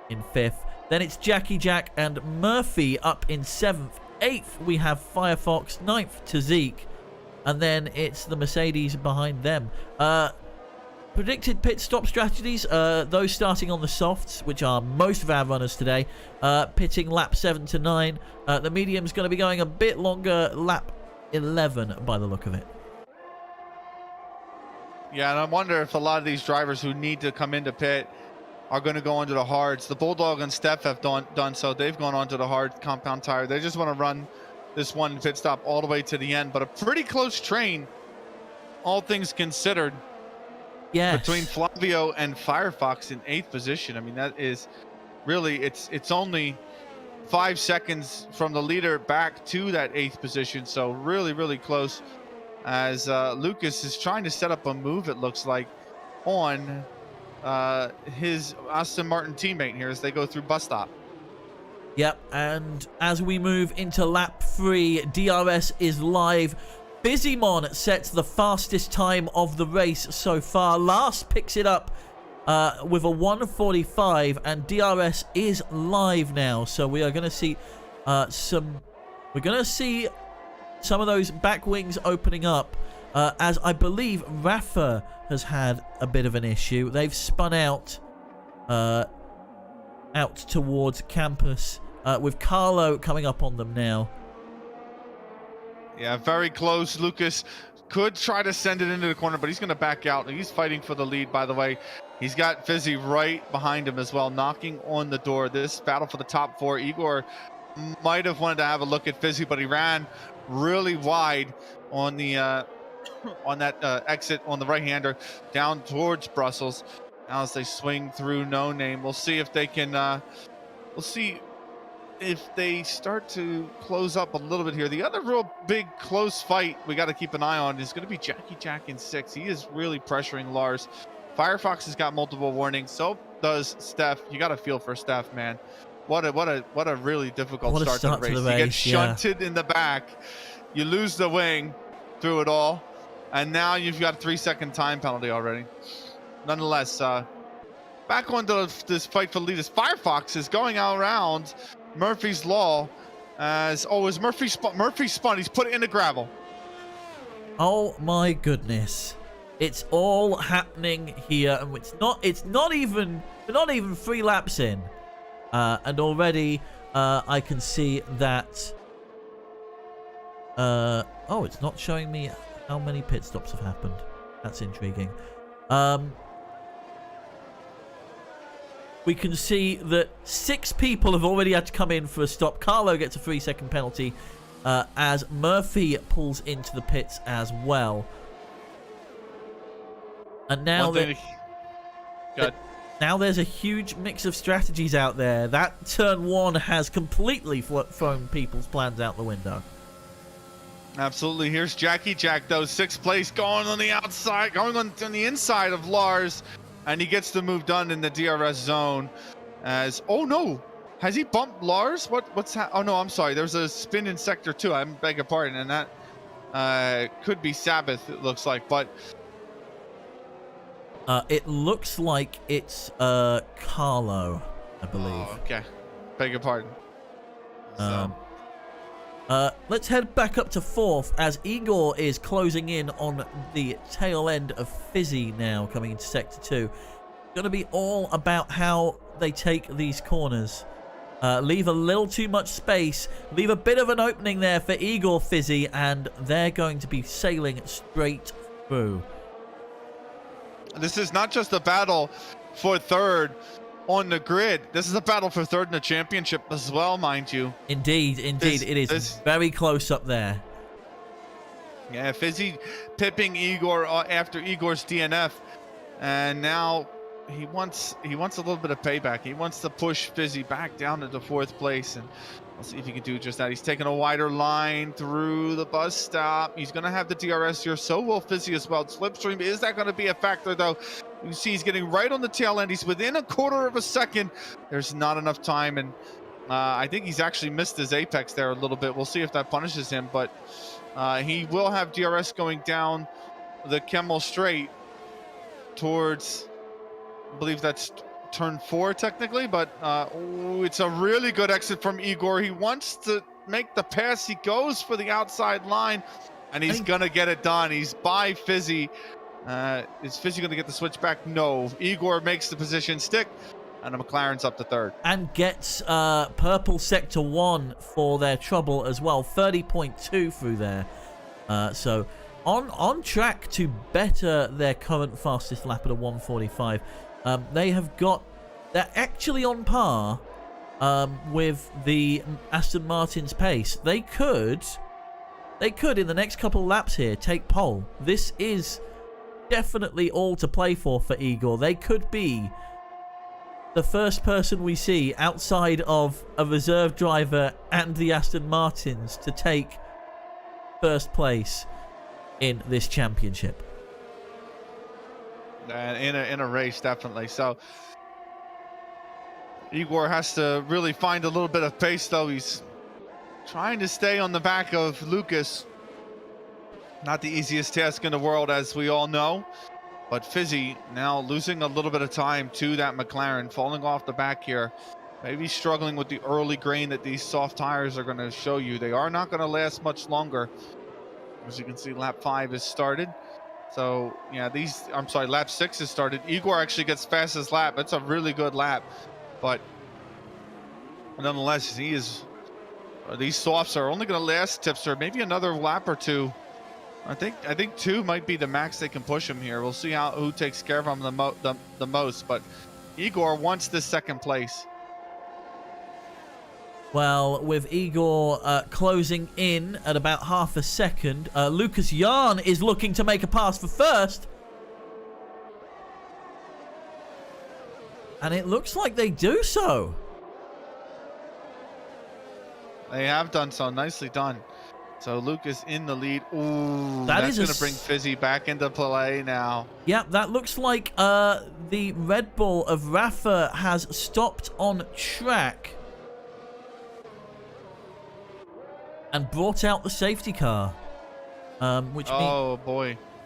in 5th. Then it's Jackie Jack and Murphy up in 7th. 8th we have Firefox. 9th Tazik. And then it's the Mercedes behind them. Predicted pit stop strategies, those starting on the softs, which are most of our runners today, pitting lap 7 to 9. The medium's going to be going a bit longer, lap 11 by the look of it. Yeah, and I wonder if a lot of these drivers who need to come into pit are going to go onto the hards. The Bulldog and Steph have done so. They've gone onto the hard compound tire. They just want to run this one pit stop all the way to the end. But a pretty close train, all things considered. Yes. Between Flavio and Firefox in 8th position. I mean, that is really, it's only 5 seconds from the leader back to that 8th position. So really, really close, as Lucas is trying to set up a move, it looks like, on his Aston Martin teammate here as they go through bus stop. Yep, and as we move into lap 3, DRS is live. Fizimon sets the fastest time of the race so far. Lars picks it up with a 1:45, and DRS is live now. So we are going to see some of those back wings opening up, as I believe Rafa has had a bit of an issue. They've spun out towards campus, with Carlo coming up on them now. Yeah, very close. Lucas could try to send it into the corner, but he's going to back out. He's fighting for the lead, by the way. He's got Fizzy right behind him as well, knocking on the door. This battle for the top 4. Igor might have wanted to have a look at Fizzy, but he ran really wide on the on that exit on the right-hander down towards Brussels. as they swing through No Name. We'll see if they can, we'll see if they start to close up a little bit here. The other real big close fight we got to keep an eye on is going to be Jackie Jack in 6. He is really pressuring Lars. Firefox has got multiple warnings. So does Steph. You got to feel for Steph, man. What a really difficult start to the race. You get shunted in the back. You lose the wing through it all. And now you've got a 3-second time penalty already. Nonetheless, back onto this fight for the lead. Firefox is going out around Murphy's Law as is Murphy spun. He's put it in the gravel. Oh my goodness. It's all happening here, and it's not even 3 laps in. And already I can see that oh, it's not showing me how many pit stops have happened. That's intriguing. We can see that 6 people have already had to come in for a stop. Carlo gets a 3-second penalty as Murphy pulls into the pits as well. And now now there's a huge mix of strategies out there. That turn 1 has completely thrown people's plans out the window. Absolutely. Here's Jackie Jack, though, 6th place, going on the outside, going on the inside of Lars, and he gets the move done in the DRS zone. As no, has he bumped Lars? What's oh no, I'm sorry. There's a spin in sector 2. I beg your pardon, and that could be Sabbath. It looks like, but it looks like it's Carlo, I believe. Oh, okay, beg your pardon. Let's head back up to 4th as Igor is closing in on the tail end of Fizzy now, coming into sector 2. Going to be all about how they take these corners. Leave a little too much space, leave a bit of an opening there for Igor, Fizzy, and they're going to be sailing straight through. This is not just a battle for 3rd on the grid. This is a battle for 3rd in the championship as well, mind you. Indeed. It is very close up there. Yeah, Fizzy pipping Igor after Igor's DNF, and now he wants a little bit of payback. He wants to push Fizzy back down into 4th place, and I'll see if he can do just that. He's taking a wider line through the bus stop. He's going to have the DRS here. So will Fizzy as well. Slipstream, is that going to be a factor, though? You see he's getting right on the tail end. He's within a 1/4 of a second. There's not enough time, and I think he's actually missed his apex there a little bit. We'll see if that punishes him, but he will have DRS going down the Kemmel Straight towards, I believe that's turn 4 technically, but it's a really good exit from Igor. He wants to make the pass. He goes for the outside line, and he's gonna get it done. He's by Fizzy. Is Fizzy gonna get the switch back? No. Igor makes the position stick, and the McLaren's up to 3rd. And gets purple sector 1 for their trouble as well. 30.2 through there. So on track to better their current fastest lap at a 1:45. They're actually on par with the Aston Martin's pace. They could in the next couple of laps here take pole. This is definitely all to play for Igor. They could be the first person we see outside of a reserve driver and the Aston Martins to take 1st place in this championship. In a race, definitely. So Igor has to really find a little bit of pace, though. He's trying to stay on the back of Lucas. Not the easiest task in the world, as we all know. But Fizzy now losing a little bit of time to that McLaren, falling off the back here. Maybe struggling with the early grain that these soft tires are going to show you. They are not going to last much longer. As you can see, lap 5 has started. So, yeah, lap 6 has started. Igor actually gets fastest lap. That's a really good lap. But nonetheless, these softs are only going to last, Tipster, maybe another lap or 2. I think 2 might be the max they can push him here. We'll see who takes care of him the most. But Igor wants this 2nd place. Well, with Igor closing in at about half a second, Lucas Yarn is looking to make a pass for 1st. And it looks like they do so. They have done so. Nicely done. So Lucas in the lead. Ooh, that's going to bring Fizzy back into play now. Yeah, that looks like the Red Bull of Rafa has stopped on track and brought out the safety car.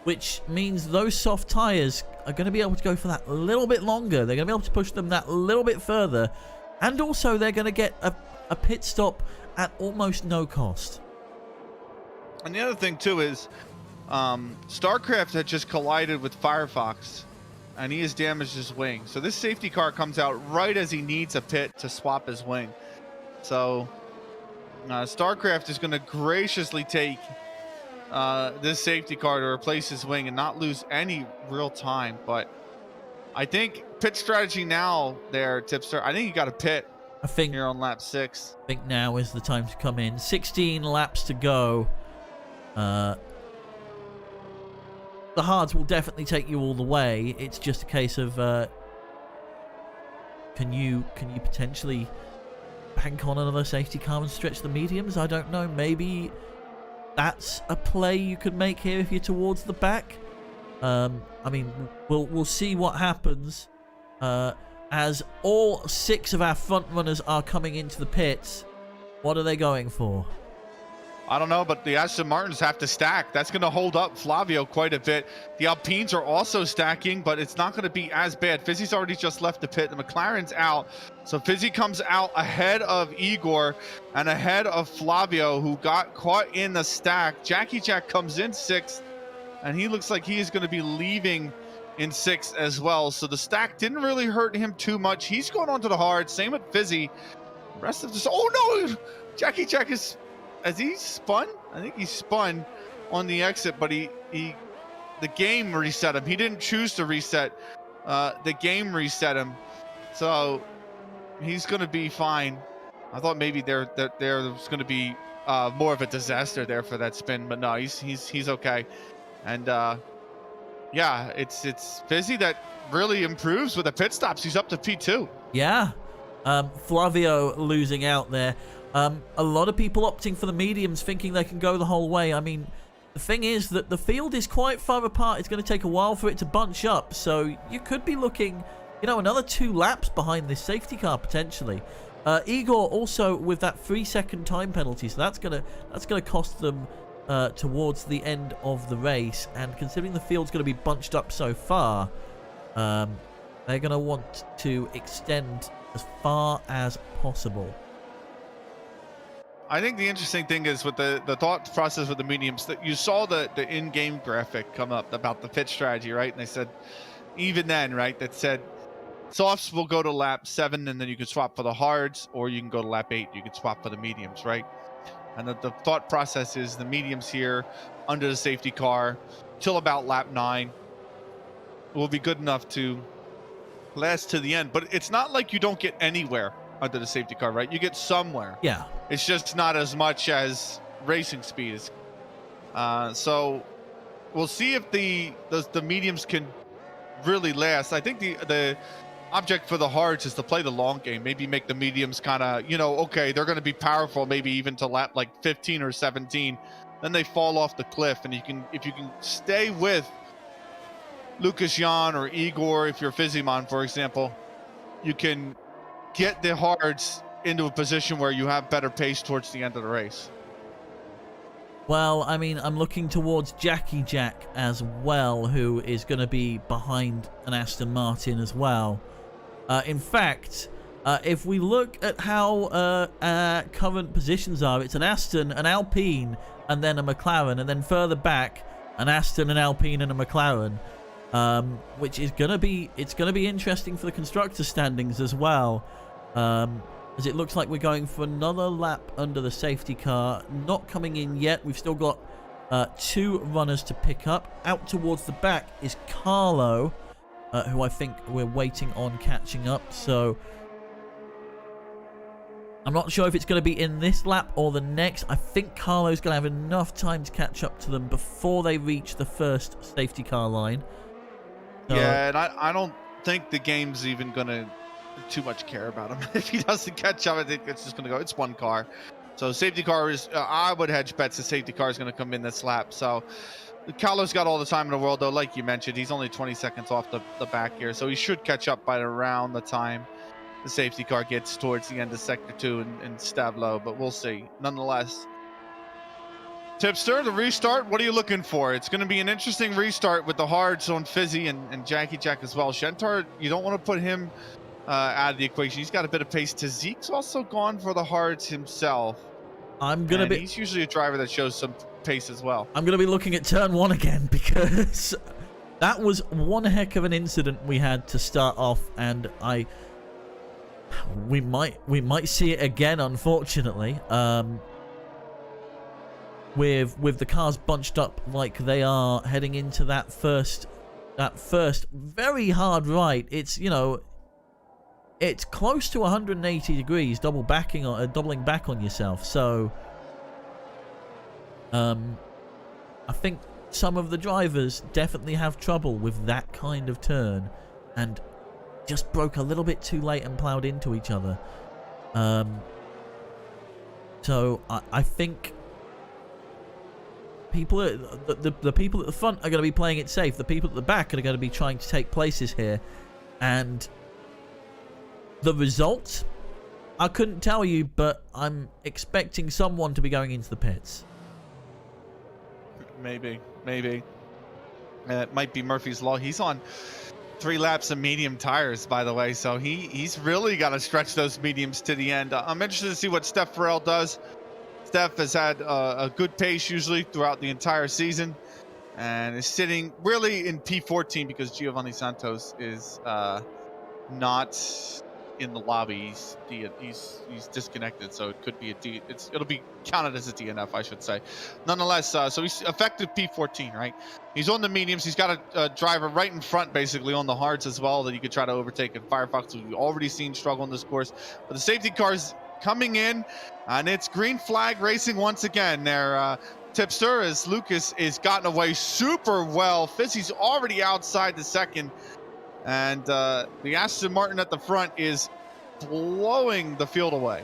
Which means those soft tires are going to be able to go for that little bit longer. They're going to be able to push them that little bit further. And also they're going to get a pit stop at almost no cost. And the other thing too is StarCraft had just collided with Firefox and he has damaged his wing. So this safety car comes out right as he needs a pit to swap his wing. So StarCraft is going to graciously take this safety car to replace his wing and not lose any real time. But I think pit strategy now there, Tipster. I think you got to pit. I think here on lap 6. I think now is the time to come in. 16 laps to go. The hards will definitely take you all the way. It's just a case of can you potentially bank on another safety car and stretch the mediums? I don't know. Maybe that's a play you could make here if you're towards the back. I mean, we'll see what happens as all 6 of our front runners are coming into the pits. What are they going for? I don't know, but the Aston Martins have to stack. That's going to hold up Flavio quite a bit. The Alpines are also stacking, but it's not going to be as bad. Fizzy's already just left the pit. The McLaren's out. So Fizzy comes out ahead of Igor and ahead of Flavio, who got caught in the stack. Jackie Jack comes in 6th, and he looks like he is going to be leaving in 6th as well. So the stack didn't really hurt him too much. He's going on to the hard. Same with Fizzy. The rest of this. Oh, no! Jackie Jack is... Has he spun? I think he spun on the exit, but the game reset him. He didn't choose to reset. The game reset him. So he's going to be fine. I thought maybe there was going to be more of a disaster there for that spin, but no, he's okay. And yeah, it's Fizzy that really improves with the pit stops. He's up to P2. Yeah. Flavio losing out there. A lot of people opting for the mediums, thinking they can go the whole way. I mean, the thing is that the field is quite far apart. It's going to take a while for it to bunch up. So you could be looking, you know, another 2 laps behind this safety car potentially. Igor also with that 3-second time penalty, so that's gonna cost them towards the end of the race. And considering the field's going to be bunched up so far, they're going to want to extend as far as possible. I think the interesting thing is with the thought process with the mediums, that you saw the in-game graphic come up about the pit strategy, right? And they said, even then, right, that said softs will go to lap 7 and then you can swap for the hards, or you can go to lap 8, you can swap for the mediums, right? And the thought process is the mediums here under the safety car till about lap 9 will be good enough to last to the end. But it's not like you don't get anywhere under the safety car, right? You get somewhere. Yeah. It's just not as much as racing speed is. So we'll see if the mediums can really last. I think the object for the hards is to play the long game. Maybe make the mediums kind of, you know, okay, they're going to be powerful maybe even to lap like 15 or 17. Then they fall off the cliff, and if you can stay with Lucas Jan or Igor, if you're Fizzymon, for example, you can get the hards into a position where you have better pace towards the end of the race. Well, I mean, I'm looking towards Jackie Jack as well, who is going to be behind an Aston Martin as well. In fact, if we look at how our current positions are, it's an Aston, an Alpine, and then a McLaren, and then further back, an Aston, an Alpine, and a McLaren. Which is going to be interesting for the constructor standings as well. As it looks like we're going for another lap under the safety car. Not coming in yet. We've still got 2 runners to pick up. Out towards the back is Carlo, who I think we're waiting on catching up. So I'm not sure if it's going to be in this lap or the next. I think Carlo's going to have enough time to catch up to them before they reach the first safety car line. So, yeah, and I don't think the game's even going to too much care about him. If he doesn't catch up, I think it's just going to go. It's one car. So safety car is, I would hedge bets the safety car is going to come in this lap. So Carlos got all the time in the world, though. Like you mentioned, he's only 20 seconds off the back here. So he should catch up by around the time the safety car gets towards the end of Sector 2 and stab low. But we'll see. Nonetheless, Tipster, the restart, what are you looking for? It's going to be an interesting restart with the hards on Fizzy and Jackie Jack as well. Shentar, you don't want to put him out of the equation. He's got a bit of pace. Tazique's also gone for the hards himself. He's usually a driver that shows some pace as well. I'm going to be looking at turn 1 again, because that was one heck of an incident we had to start off, and we might see it again, unfortunately. With the cars bunched up like they are heading into that first very hard right. It's, you know, it's close to 180 degrees, doubling back on yourself. So I think some of the drivers definitely have trouble with that kind of turn, and just broke a little bit too late and plowed into each other. So I think the people at the front are going to be playing it safe. The people at the back are going to be trying to take places here, and the result, I couldn't tell you, but I'm expecting someone to be going into the pits. Maybe. It might be Murphy's Law. He's on 3 laps of medium tires, by the way, so he's really got to stretch those mediums to the end. I'm interested to see what Steph Farrell does. Steph has had a good pace usually throughout the entire season, and is sitting really in P14 because Giovanni Santos is not in the lobby. He's disconnected, so it could be it'll be counted as a DNF, I should say. Nonetheless, so he's effective P14, right? He's on the mediums. He's got a driver right in front, basically on the hards as well, that he could try to overtake. And Firefox, we've already seen struggle in this course, but the safety car's coming in, and it's green flag racing once again there. Tipster, as Lucas is gotten away super well. Fizzy's already outside the second. And the Aston Martin at the front is blowing the field away.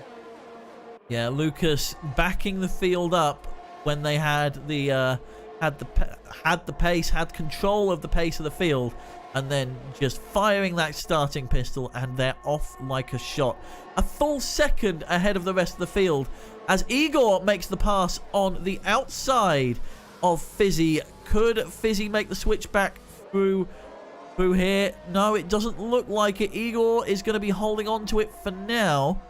Yeah, Lucas backing the field up when they had the pace, had control of the pace of the field, and then just firing that starting pistol, and they're off like a shot. A full second ahead of the rest of the field as Igor makes the pass on the outside of Fizzy. Could Fizzy make the switch back through here? No, it doesn't look like it. Igor is going to be holding on to it for now,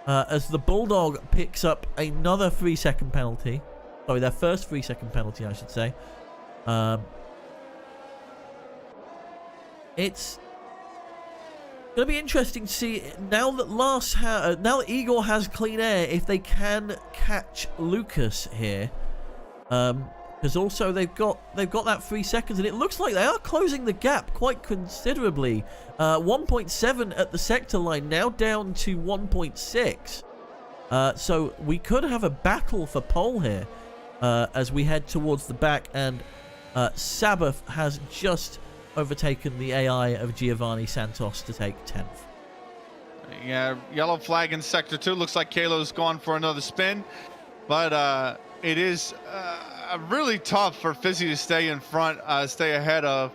as the Bulldog picks up another 3-second penalty. Sorry, their first 3-second penalty, I should say. It's going to be interesting to see now that now that Igor has clean air, if they can catch Lucas here. Because also they've got that 3 seconds, and it looks like they are closing the gap quite considerably. 1.7 at the sector line, now down to 1.6. So we could have a battle for pole here as we head towards the back, and Sabbath has just overtaken the AI of Giovanni Santos to take 10th. Yeah, yellow flag in Sector 2. Looks like Kalo's gone for another spin, but it is really tough for Fizzy to stay in front, stay ahead of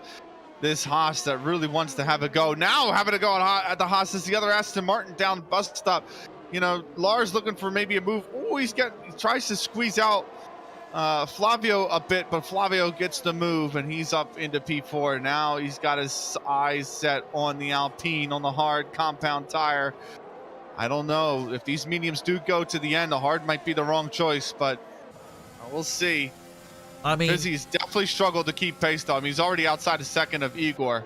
this Haas that really wants to have a go. Now having a go at the Haas is the other Aston Martin down bus stop. You know, Lars looking for maybe a move. Oh, he tries to squeeze out Flavio a bit, but Flavio gets the move, and he's up into P4. Now he's got his eyes set on the Alpine, on the hard compound tire. I don't know if these mediums do go to the end. The hard might be the wrong choice, but we'll see. I mean, Fizzy's definitely struggled to keep pace, though. I mean, he's already outside a second of Igor.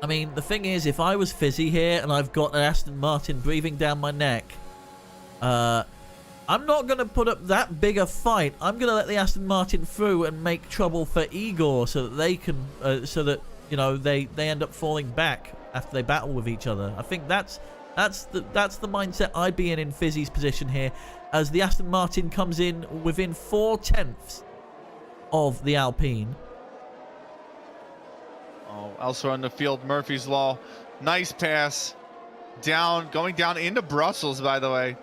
I mean, the thing is, if I was Fizzy here and I've got an Aston Martin breathing down my neck, I'm not going to put up that big a fight. I'm going to let the Aston Martin through and make trouble for Igor, so that they can, you know, they end up falling back after they battle with each other. I think that's the mindset I'd be in Fizzy's position here, as the Aston Martin comes in within 4/10 of the Alpine. Oh, elsewhere on the field, Murphy's Law. Nice pass going down into Brussels, by the way,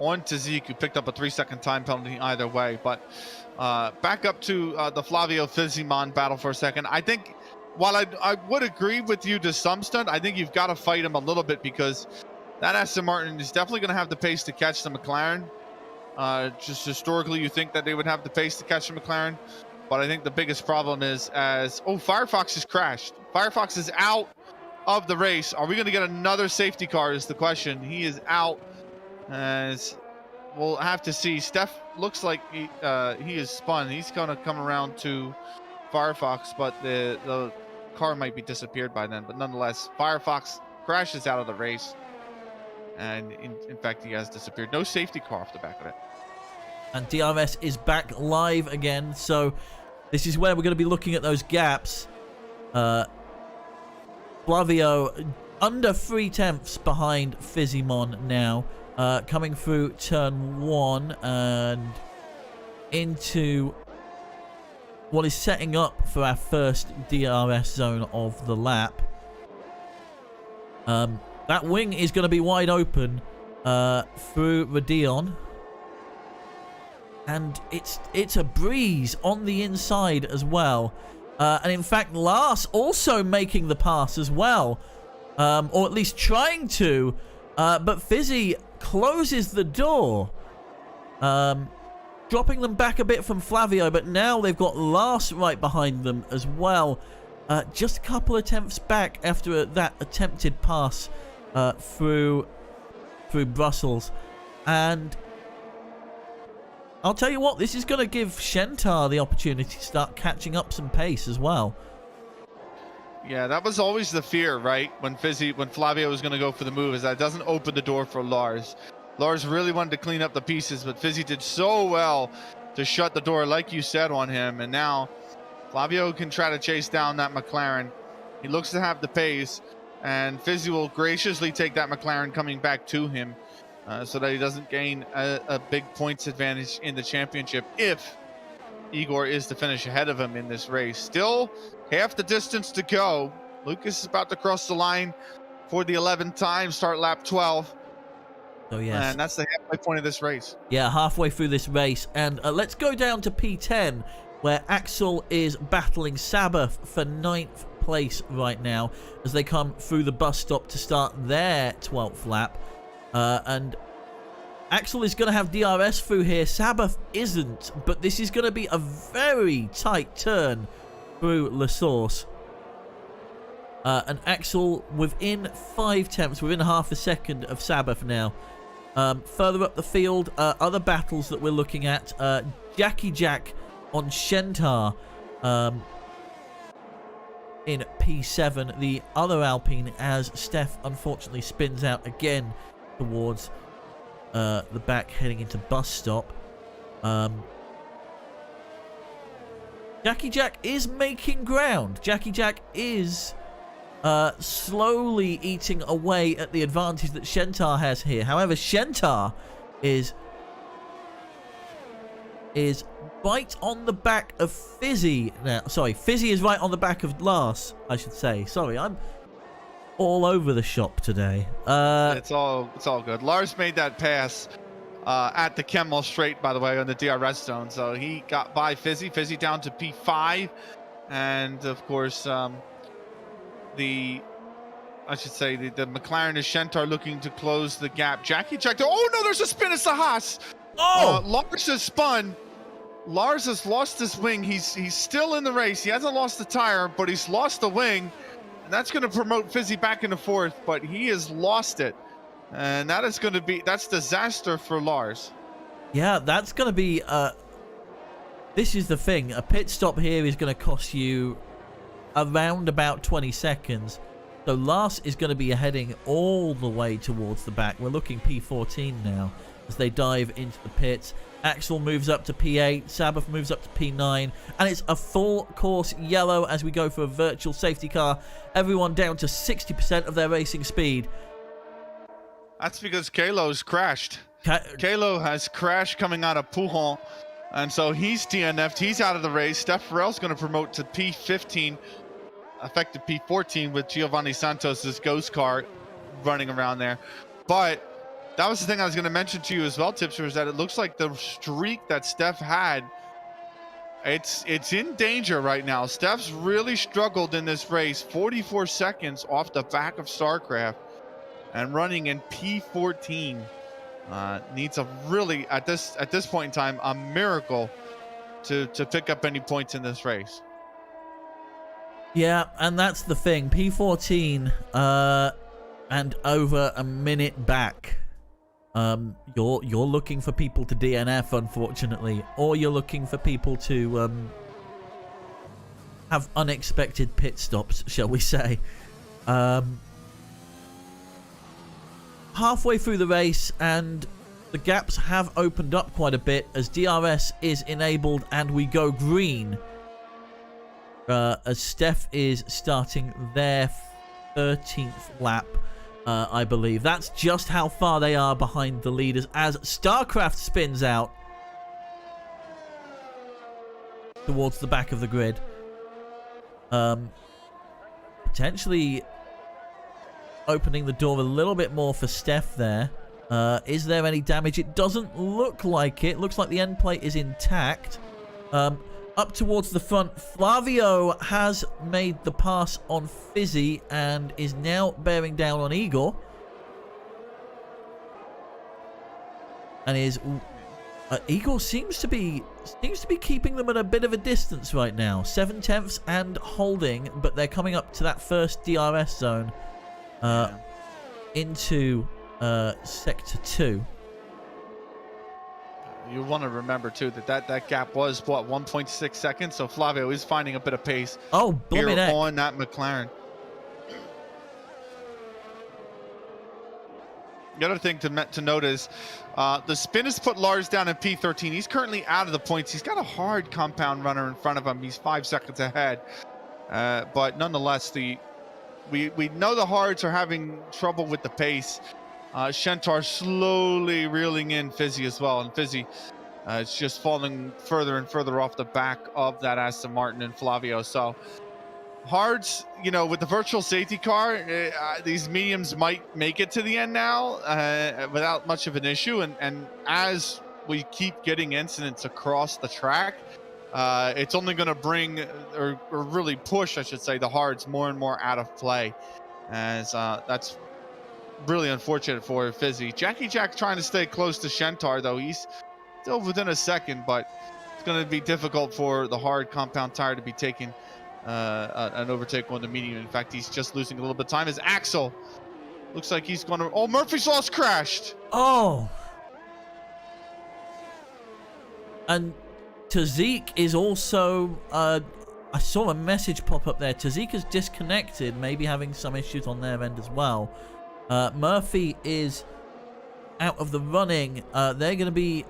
on to Zeke, who picked up a 3-second time penalty either way. But back up to the Flavio Fizimon battle for a second. I think, while I would agree with you to some extent, I think you've got to fight him a little bit, because that Aston Martin is definitely going to have the pace to catch the McLaren. Just historically, you think that they would have the pace to catch the McLaren. But I think the biggest problem is Firefox has crashed. Firefox is out of the race. Are we going to get another safety car is the question. He is out. As we'll have to see. Steph looks like he is spun. He's going to come around to Firefox, but the car might be disappeared by then. But nonetheless, Firefox crashes out of the race. And in fact, he has disappeared. No safety car off the back of it. And DRS is back live again. So this is where we're going to be looking at those gaps. Flavio under 3/10 behind Fizimon now. Coming through turn 1 and into what is setting up for our first DRS zone of the lap. That wing is going to be wide open through Radion. And it's a breeze on the inside as well. And in fact, Lars also making the pass as well. Or at least trying to. But Fizzy closes the door. Dropping them back a bit from Flavio. But now they've got Lars right behind them as well. Just a couple attempts back after that attempted pass through Brussels. And I'll tell you what, this is going to give Shentar the opportunity to start catching up some pace as well. Yeah, that was always the fear, right? When Flavio was going to go for the move, is that it doesn't open the door for Lars. Lars really wanted to clean up the pieces, but Fizzy did so well to shut the door, like you said, on him. And now Flavio can try to chase down that McLaren. He looks to have the pace, and Fizzy will graciously take that McLaren coming back to him so that he doesn't gain a big points advantage in the championship if Igor is to finish ahead of him in this race. Still half the distance to go. Lucas is about to cross the line for the 11th time, start lap 12. Oh, yes. And that's the halfway point of this race. Yeah, halfway through this race. And let's go down to P10, where Axel is battling Sabbath for 9th place right now as they come through the bus stop to start their 12th lap. And Axel is going to have DRS through here. Sabbath isn't, but this is going to be a very tight turn through La Source. And Axel within 5/10, within half a second of Sabbath now. Further up the field, other battles that we're looking at. Jackie Jack on Shentar in P7, the other Alpine, as Steph unfortunately spins out again towards the back, heading into bus stop. Jackie Jack is making ground. Jackie Jack is slowly eating away at the advantage that Shentar has here. However, Shentar is right on the back of Fizzy now. Sorry, Fizzy is right on the back of Lars, I should say. Sorry, I'm all over the shop today. It's all good. Lars made that pass at the Kemmel straight, by the way, on the DRS zone. So he got by Fizzy. Fizzy down to P5. And of course, the McLaren is Shentar looking to close the gap. Jackie checked. Oh no, there's a spin. It's the Haas. Oh! Lars has spun. Lars has lost his wing. He's still in the race. He hasn't lost the tire, but he's lost the wing. And that's going to promote Fizzy back into 4th, but he has lost it. And that's disaster for Lars. Yeah, that's going to be, this is the thing. A pit stop here is going to cost you around about 20 seconds. So Lars is going to be heading all the way towards the back. We're looking P14 now as they dive into the pits. Axel moves up to P8, Sabbath moves up to P9, and it's a full course yellow as we go for a virtual safety car. Everyone down to 60% of their racing speed. That's because Kalo's crashed. Kalo has crashed coming out of Pouhon, and so he's DNF'd. He's out of the race. Steph Farrell's going to promote to P15, effective P14 with Giovanni Santos' ghost car running around there. But that was the thing I was going to mention to you as well, Tipster, is that it looks like the streak that Steph had, it's in danger right now. Steph's really struggled in this race. 44 seconds off the back of StarCraft and running in P14. Needs a really, at this point in time, a miracle to pick up any points in this race. Yeah, and that's the thing. P14 and over a minute back. You're looking for people to DNF, unfortunately, or you're looking for people to have unexpected pit stops, shall we say. Halfway through the race, and the gaps have opened up quite a bit as DRS is enabled and we go green. As Steph is starting their 13th lap, I believe. That's just how far they are behind the leaders as StarCraft spins out towards the back of the grid. Potentially opening the door a little bit more for Steph there. Is there any damage? It doesn't look like it. Looks like the end plate is intact. Up towards the front, Flavio has made the pass on Fizzy and is now bearing down on Igor. And Igor seems to be keeping them at a bit of a distance right now. 7/10 and holding, but they're coming up to that first DRS zone into Sector 2. You want to remember too that gap was what, 1.6 seconds, so Flavio is finding a bit of pace here on that McLaren. The other thing to note is the spin has put Lars down in P13. He's currently out of the points. He's got a hard compound runner in front of him. He's 5 seconds ahead, but nonetheless, we know the hards are having trouble with the pace. Shentar slowly reeling in Fizzy as well, and Fizzy it's just falling further and further off the back of that Aston Martin and Flavio. So hards, you know, with the virtual safety car, these mediums might make it to the end now without much of an issue, and as we keep getting incidents across the track, it's only going to bring or really push, I should say, the hards more and more out of play, as that's really unfortunate for Fizzy. Jackie Jack trying to stay close to Shentar, though. He's still within a second, but it's going to be difficult for the hard compound tire to be taking an overtake on the medium. In fact, he's just losing a little bit of time as Axel looks like he's going to... Oh, Murphy's Law's crashed. Oh. And Tazik is also... I saw a message pop up there. Tazik is disconnected, maybe having some issues on their end as well. Murphy is out of the running. They're going to be...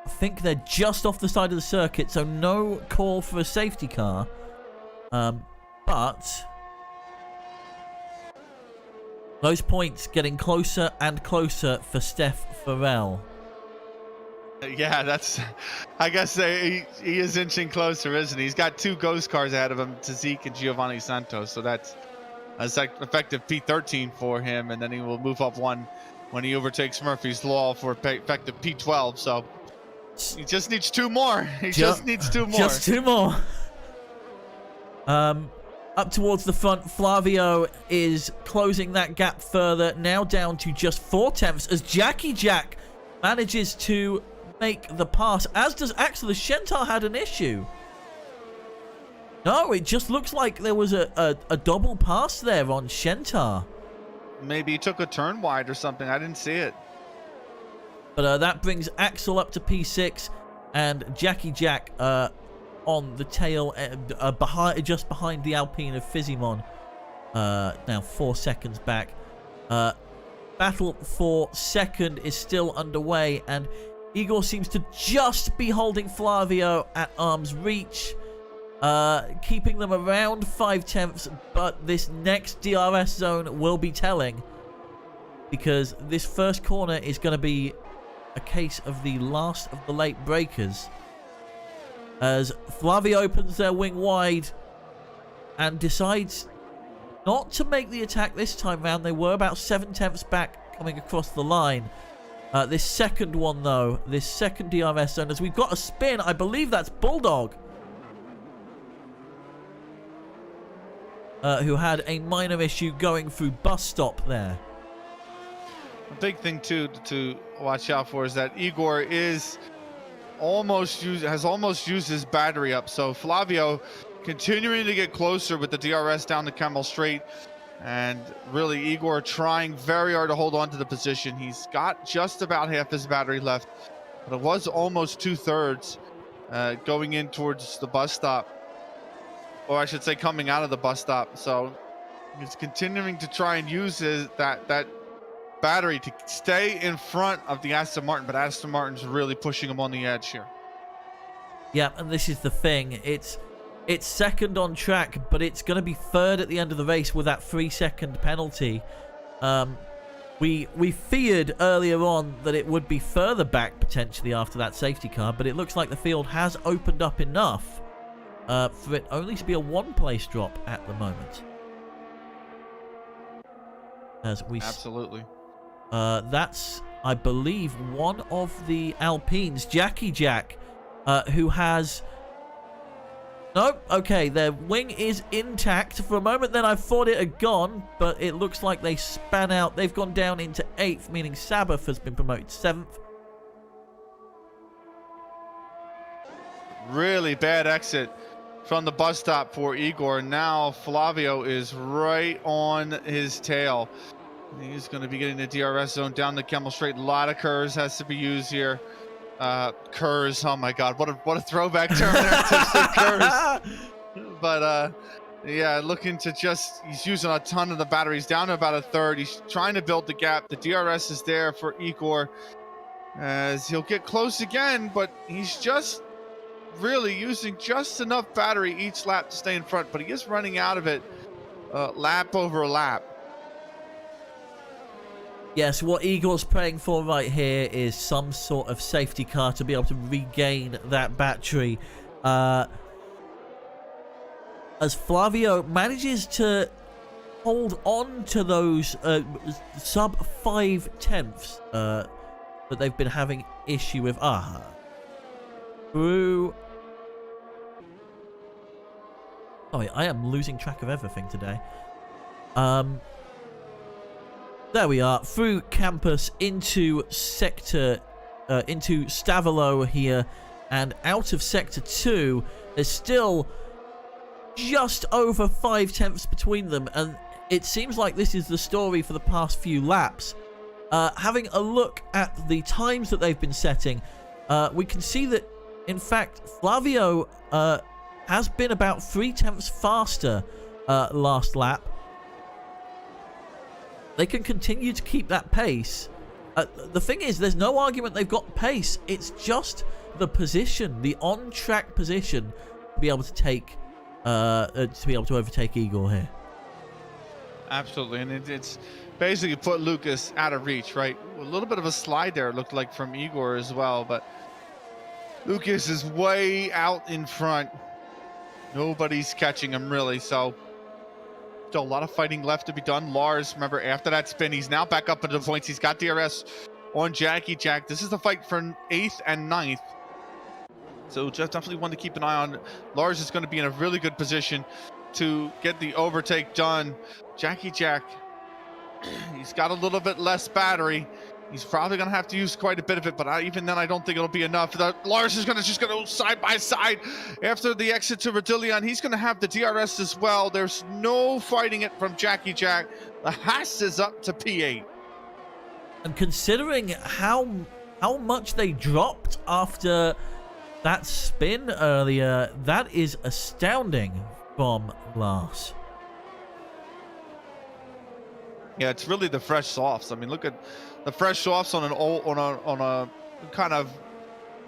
I think they're just off the side of the circuit, so no call for a safety car. But those points getting closer and closer for Steph Farrell. Yeah, that's... I guess he is inching closer, isn't he? He's got 2 ghost cars ahead of him, Tazik and Giovanni Santos. So that's effective P13 for him, and then he will move up 1 when he overtakes Murphy's Law for effective P12. So he just needs 2 more. He just needs 2 more. Just 2 more. Up towards the front, Flavio is closing that gap further, now down to just 4/10 as Jackie Jack manages to make the pass, as does Axel. Shentar had an issue. No, it just looks like there was a double pass there on Shentar. Maybe he took a turn wide or something. I didn't see it. But that brings Axel up to P6 and Jackie Jack on the tail, just behind the Alpine of Fizzymon. Now 4 seconds back. Battle for second is still underway, and Igor seems to just be holding Flavio at arm's reach, keeping them around 5/10, but this next DRS zone will be telling, because this first corner is going to be a case of the last of the late breakers. As Flavio opens their wing wide, and decides not to make the attack this time round. They were about 7/10 back coming across the line. This second one, though, this second DRS zone, as we've got a spin, I believe that's Bulldog, who had a minor issue going through bus stop there. A big thing too to watch out for is that Igor is has almost used his battery up. So Flavio continuing to get closer with the DRS down the Camel Straight, and really Igor trying very hard to hold on to the position. He's got just about half his battery left, but it was almost 2/3 going in towards the bus stop, or I should say coming out of the bus stop. So he's continuing to try and use that battery to stay in front of the Aston Martin, but Aston Martin's really pushing him on the edge here. Yeah, and this is the thing. It's second on track, but it's going to be third at the end of the race with that 3-second penalty. We feared earlier on that it would be further back potentially after that safety car, but it looks like the field has opened up enough for it only to be a one-place drop at the moment. As we Absolutely. That's, I believe, one of the Alpines, Jackie Jack, who has... Nope, okay, their wing is intact. For a moment then I thought it had gone, but it looks like they span out. They've gone down into 8th, meaning Sabbath has been promoted 7th. Really bad exit from the bus stop for Igor. Now Flavio is right on his tail. He's going to be getting the DRS zone down the Camel Straight. A lot of curves has to be used here. Curves, oh my god, what a throwback term there. Tipster curves. But yeah, looking to he's using a ton of the battery. He's down to about 1/3. He's trying to build the gap. The DRS is there for Igor as he'll get close again, but he's just really using just enough battery each lap to stay in front, but he is running out of it lap over lap. Yes, what Igor's praying for right here is some sort of safety car to be able to regain that battery. As Flavio manages to hold on to those sub 5/10 that they've been having issue with. Through... Sorry, I am losing track of everything today. There we are, through campus into sector, into Stavolo here, and out of sector 2. There's still just over 5/10 between them, and it seems like this is the story for the past few laps. Having a look at the times that they've been setting, we can see that, in fact, Flavio has been about 3/10 faster last lap. They can continue to keep that pace. The thing is, there's no argument they've got pace. It's just the position, the on-track position, to be able to take, to overtake Igor here. Absolutely, and it's basically put Lucas out of reach, right? A little bit of a slide there, it looked like, from Igor as well, but Lucas is way out in front. Nobody's catching him, really, so still a lot of fighting left to be done. Lars, remember, after that spin, he's now back up into the points. He's got DRS on Jackie Jack. This is the fight for 8th and 9th. So just definitely one to keep an eye on. Lars is going to be in a really good position to get the overtake done. Jackie Jack, he's got a little bit less battery. He's probably going to have to use quite a bit of it, but even then, I don't think it'll be enough. Lars is just going to go side by side after the exit to Rodillion. He's going to have the DRS as well. There's no fighting it from Jackie Jack. The Haas is up to P8. And considering how much they dropped after that spin earlier, that is astounding from Lars. Yeah, it's really the fresh softs. I mean, look at the fresh softs on a kind of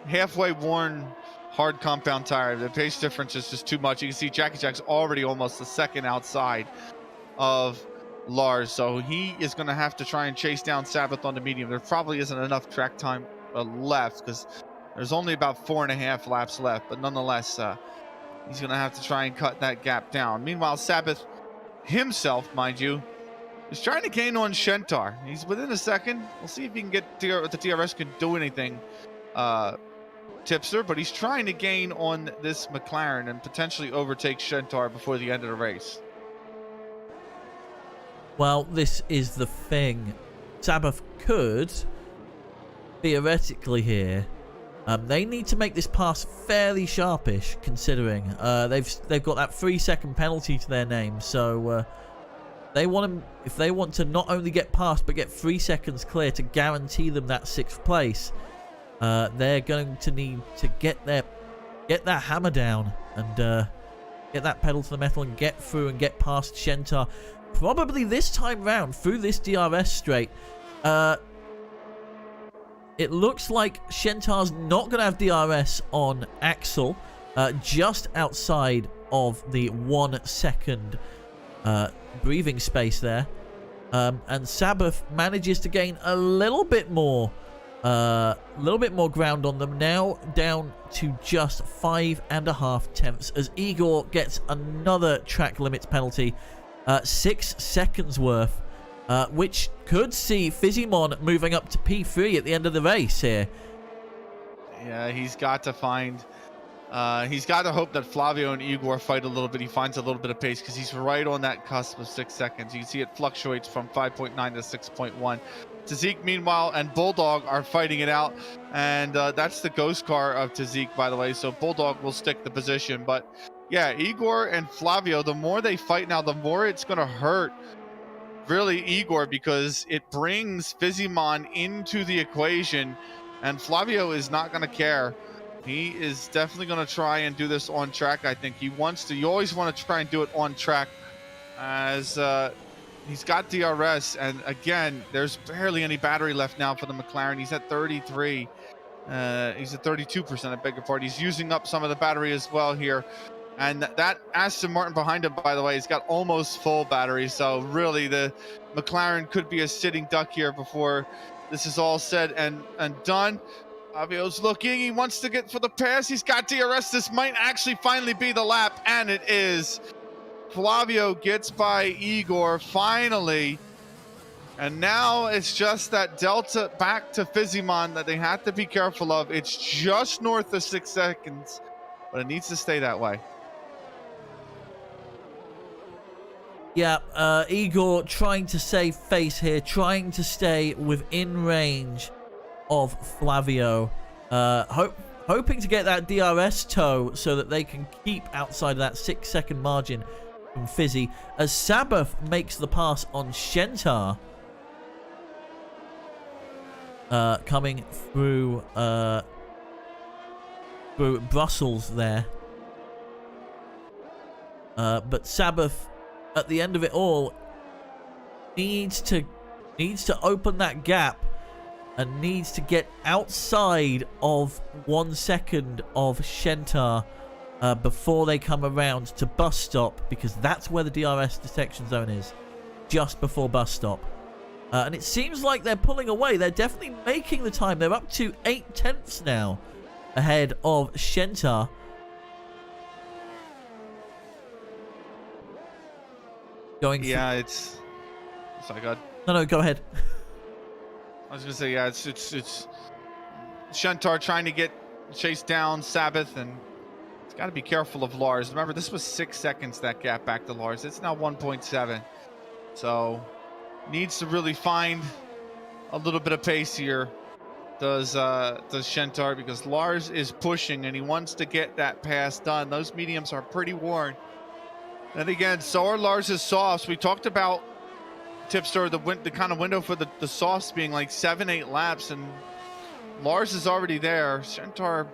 halfway worn hard compound tire. The pace difference is just too much. You can see Jackie Jack's already almost a second outside of Lars, so he is going to have to try and chase down Sabbath on the medium. There probably isn't enough track time left because there's only about 4.5 laps left, but nonetheless, He's going to have to try and cut that gap down. Meanwhile, Sabbath himself, mind you, is trying to gain on Shentar. He's within a second. We'll see if he can get the DRS can do anything, Tipster, but he's trying to gain on this McLaren and potentially overtake Shentar before the end of the race. Well, this is the thing. Sabbath could, theoretically here, they need to make this pass fairly sharpish, considering they've got that 3-second penalty to their name. So if they want to not only get past but get 3 seconds clear to guarantee them that 6th place, they're going to need to get that hammer down and get that pedal to the metal and get through and get past Shentar. Probably this time round through this DRS straight. It looks like Shentar's not going to have DRS on Axel, just outside of the 1 second breathing space there. And Sabbath manages to gain a little bit more ground on them, now down to just 5.5 tenths as Igor gets another track limits penalty, 6 seconds worth. Which could see Fizzymon moving up to P3 at the end of the race here. Yeah, he's got to find... he's got to hope that Flavio and Igor fight a little bit. He finds a little bit of pace because he's right on that cusp of 6 seconds. You can see it fluctuates from 5.9 to 6.1. Tazik, meanwhile, and Bulldog are fighting it out. And that's the ghost car of Tazik, by the way. So Bulldog will stick the position. But yeah, Igor and Flavio, the more they fight now, the more it's going to hurt really Igor, because it brings Fizzymon into the equation, and Flavio is not going to care. He is definitely going to try and do this on track. I think he wants to. You always want to try and do it on track, as he's got DRS, and again, there's barely any battery left now for the McLaren. He's at 33. He's at 32%. I beg your pardon. He's using up some of the battery as well here. And that Aston Martin behind him, by the way, has got almost full battery. So really, the McLaren could be a sitting duck here before this is all said and done. Fabio's looking. He wants to get for the pass. He's got DRS. This might actually finally be the lap, and it is. Flavio gets by Igor finally. And now it's just that delta back to Fizzymon that they have to be careful of. It's just north of 6 seconds, but it needs to stay that way. Yeah, Igor trying to save face here, trying to stay within range of Flavio. Hoping to get that DRS toe so that they can keep outside of that 6 second margin from Fizzy. As Sabbath makes the pass on Shentar. Coming through Brussels there. But Sabbath, at the end of it all, needs to open that gap and needs to get outside of 1 second of Shentar before they come around to bus stop, because that's where the DRS detection zone is, just before bus stop. And it seems like they're pulling away. They're definitely making the time. They're up to 8 tenths now ahead of Shentar. Going yeah, it's sorry, God. No, go ahead. I was gonna say, yeah, it's Shentar trying to chase down Sabbath, and it's got to be careful of Lars. Remember, this was 6 seconds, that gap back to Lars. It's now 1.7, so needs to really find a little bit of pace here. Does Shentar, because Lars is pushing and he wants to get that pass done. Those mediums are pretty worn. And again, so are Lars's softs. We talked about Tipster, the kind of window for the softs being like 7-8 laps, and Lars is already there. Shentar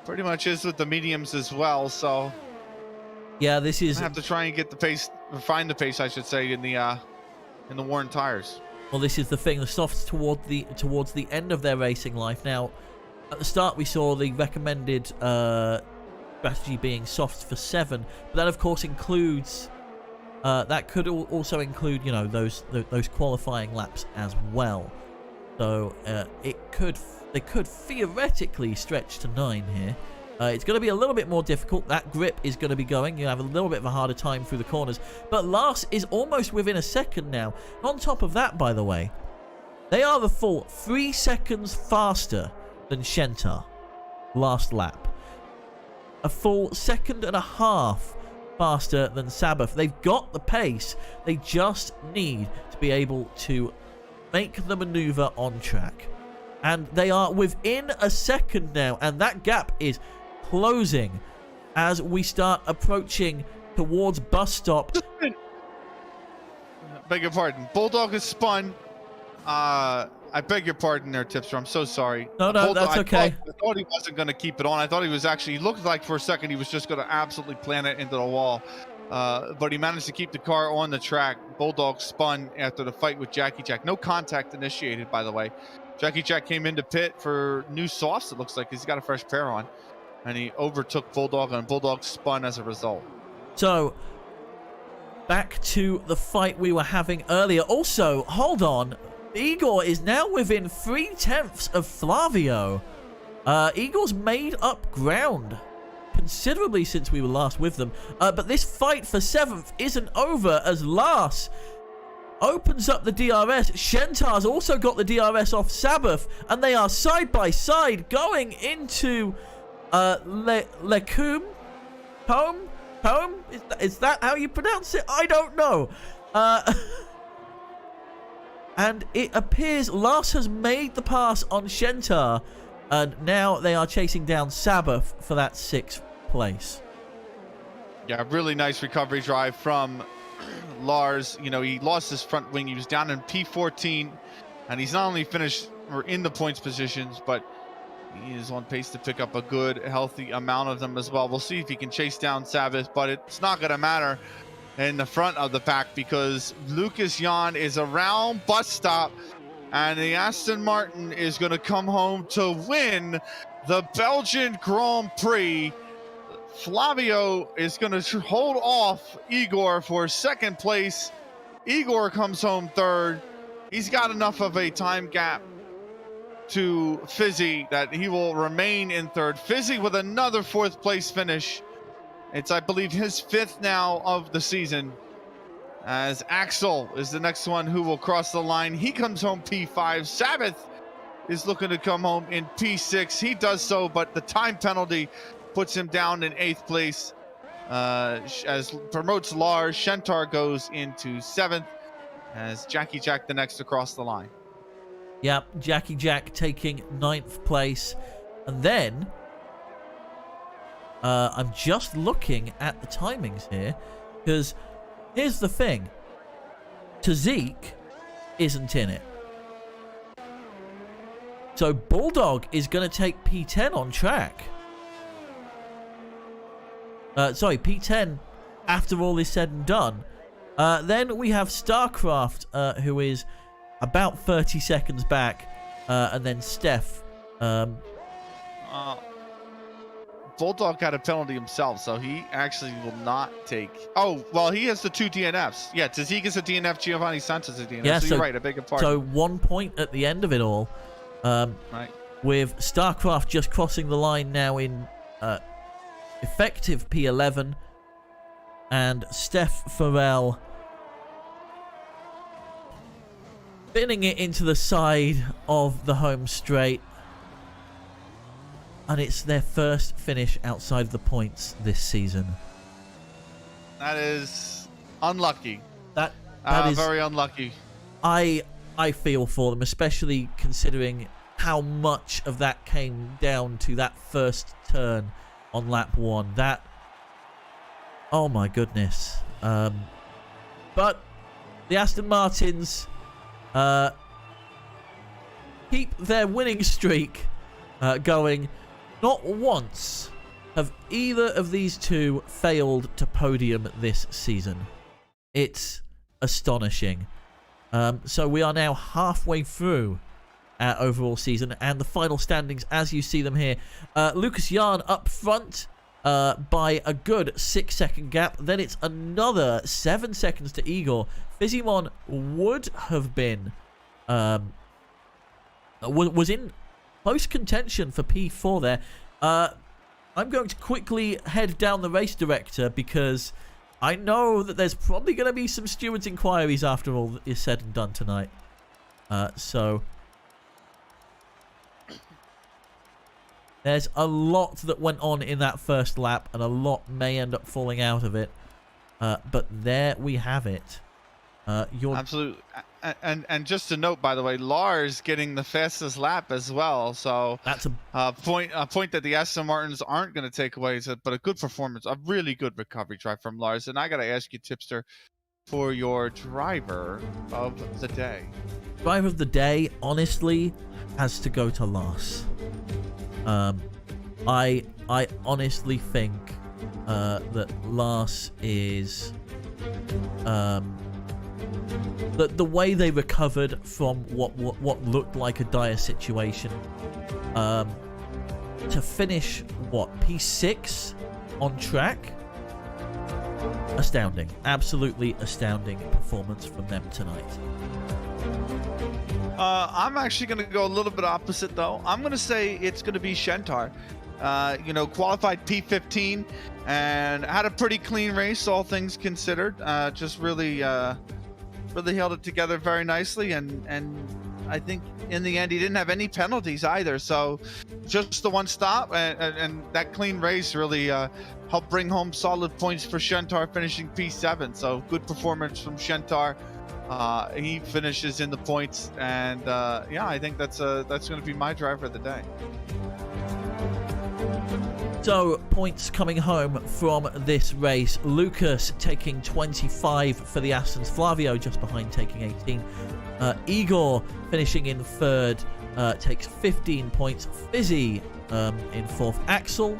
pretty much is with the mediums as well. So yeah, this is. I have to try and get the pace, find the pace, I should say, in the worn tires. Well, this is the thing. The softs towards the end of their racing life. Now, at the start, we saw the recommended strategy being softs for 7, but that of course includes that could also include, you know, those qualifying laps as well. So they could theoretically stretch to 9 here. It's going to be a little bit more difficult. That grip is going to be going. You have a little bit of a harder time through the corners. But Lars is almost within a second now. On top of that, by the way, they are the full 3 seconds faster than Shentar last lap. A full 1.5 seconds faster than Sabbath. They've got the pace. They just need to be able to make the maneuver on track. And they are within a second now. And that gap is closing as we start approaching towards bus stop. Beg your pardon. Bulldog has spun. I beg your pardon there, Tipster. I'm so sorry. No, that's okay. I thought he wasn't going to keep it on. I thought he was actually, he looked like for a second he was just going to absolutely plant it into the wall. But he managed to keep the car on the track. Bulldog spun after the fight with Jackie Jack. No contact initiated, by the way. Jackie Jack came into pit for new softs, it looks like. He's got a fresh pair on. And he overtook Bulldog, and Bulldog spun as a result. So, back to the fight we were having earlier. Also, hold on. Igor is now within 0.3 of Flavio. Igor's made up ground considerably since we were last with them. But this fight for 7th isn't over as Lars opens up the DRS. Shentar's also got the DRS off Sabbath. And they are side by side going into Lecum? Poem? Is that how you pronounce it? I don't know. And it appears Lars has made the pass on Shentar. And now they are chasing down Sabbath for that 6th place. Yeah, really nice recovery drive from Lars. You know, he lost his front wing. He was down in P14. And he's not only finished or in the points positions, but he is on pace to pick up a good, healthy amount of them as well. We'll see if he can chase down Sabbath, but it's not going to matter in the front of the pack because Lucas Jan is around bus stop and the Aston Martin is going to come home to win the Belgian Grand Prix. Flavio is going to hold off Igor for 2nd place. Igor comes home 3rd. He's got enough of a time gap to Fizzy that he will remain in 3rd. Fizzy with another 4th place finish. It's, I believe, his 5th now of the season. As Axel is the next one who will cross the line. He comes home P5. Sabbath is looking to come home in P6. He does so, but the time penalty puts him down in 8th place. As promotes Lars, Shentar goes into 7th. As Jackie Jack the next across the line. Yep, Jackie Jack taking 9th place. And then I'm just looking at the timings here, because here's the thing. Tazik isn't in it. So Bulldog is going to take P10 on track. Sorry, P10 after all is said and done. Then we have StarCraft, who is about 30 seconds back. And then Steph. Bulldog got a penalty himself, so he actually will not take... Oh, well, he has the 2 DNFs. Yeah, Tazik is a DNF, Giovanni Sanchez is a DNF. Yeah, so you're right, I beg your pardon. So 1 point at the end of it all. Right. With StarCraft just crossing the line now in effective P11. And Steph Farrell spinning it into the side of the home straight. And it's their first finish outside of the points this season. That is unlucky. That is very unlucky. I feel for them, especially considering how much of that came down to that first turn on lap 1. That, oh my goodness. But the Aston Martins keep their winning streak going. Not once have either of these two failed to podium this season. It's astonishing. So we are now halfway through our overall season, and the final standings as you see them here. Lucas Jan up front by a good 6-second gap. Then it's another 7 seconds to Igor. Fizzymon would have been was in close contention for P4 there. I'm going to quickly head down the race director because I know that there's probably going to be some stewards' inquiries after all is said and done tonight. So there's a lot that went on in that first lap, and a lot may end up falling out of it. But there we have it. Absolutely. And just a note, by the way, Lars getting the fastest lap as well. So that's a point that the Aston Martins aren't going to take away, but a good performance, a really good recovery drive from Lars. And I got to ask you, Tipster, for your driver of the day. Driver of the day, honestly, has to go to Lars. I honestly think that Lars is the way they recovered from what looked like a dire situation, to finish P6 on track, astounding, absolutely astounding performance from them tonight. I'm actually going to go a little bit opposite, though. I'm going to say it's going to be Shentar. Qualified P15 and had a pretty clean race, all things considered. Just really held it together very nicely, and I think in the end he didn't have any penalties either. So just the one stop and that clean race really helped bring home solid points for Shentar, finishing P7. So good performance from Shentar. He finishes in the points, and yeah, I think that's going to be my driver of the day. So, points coming home from this race. Lucas taking 25 for the Astons. Flavio just behind, taking 18. Igor finishing in third, takes 15 points. Fizzy in fourth. Axel,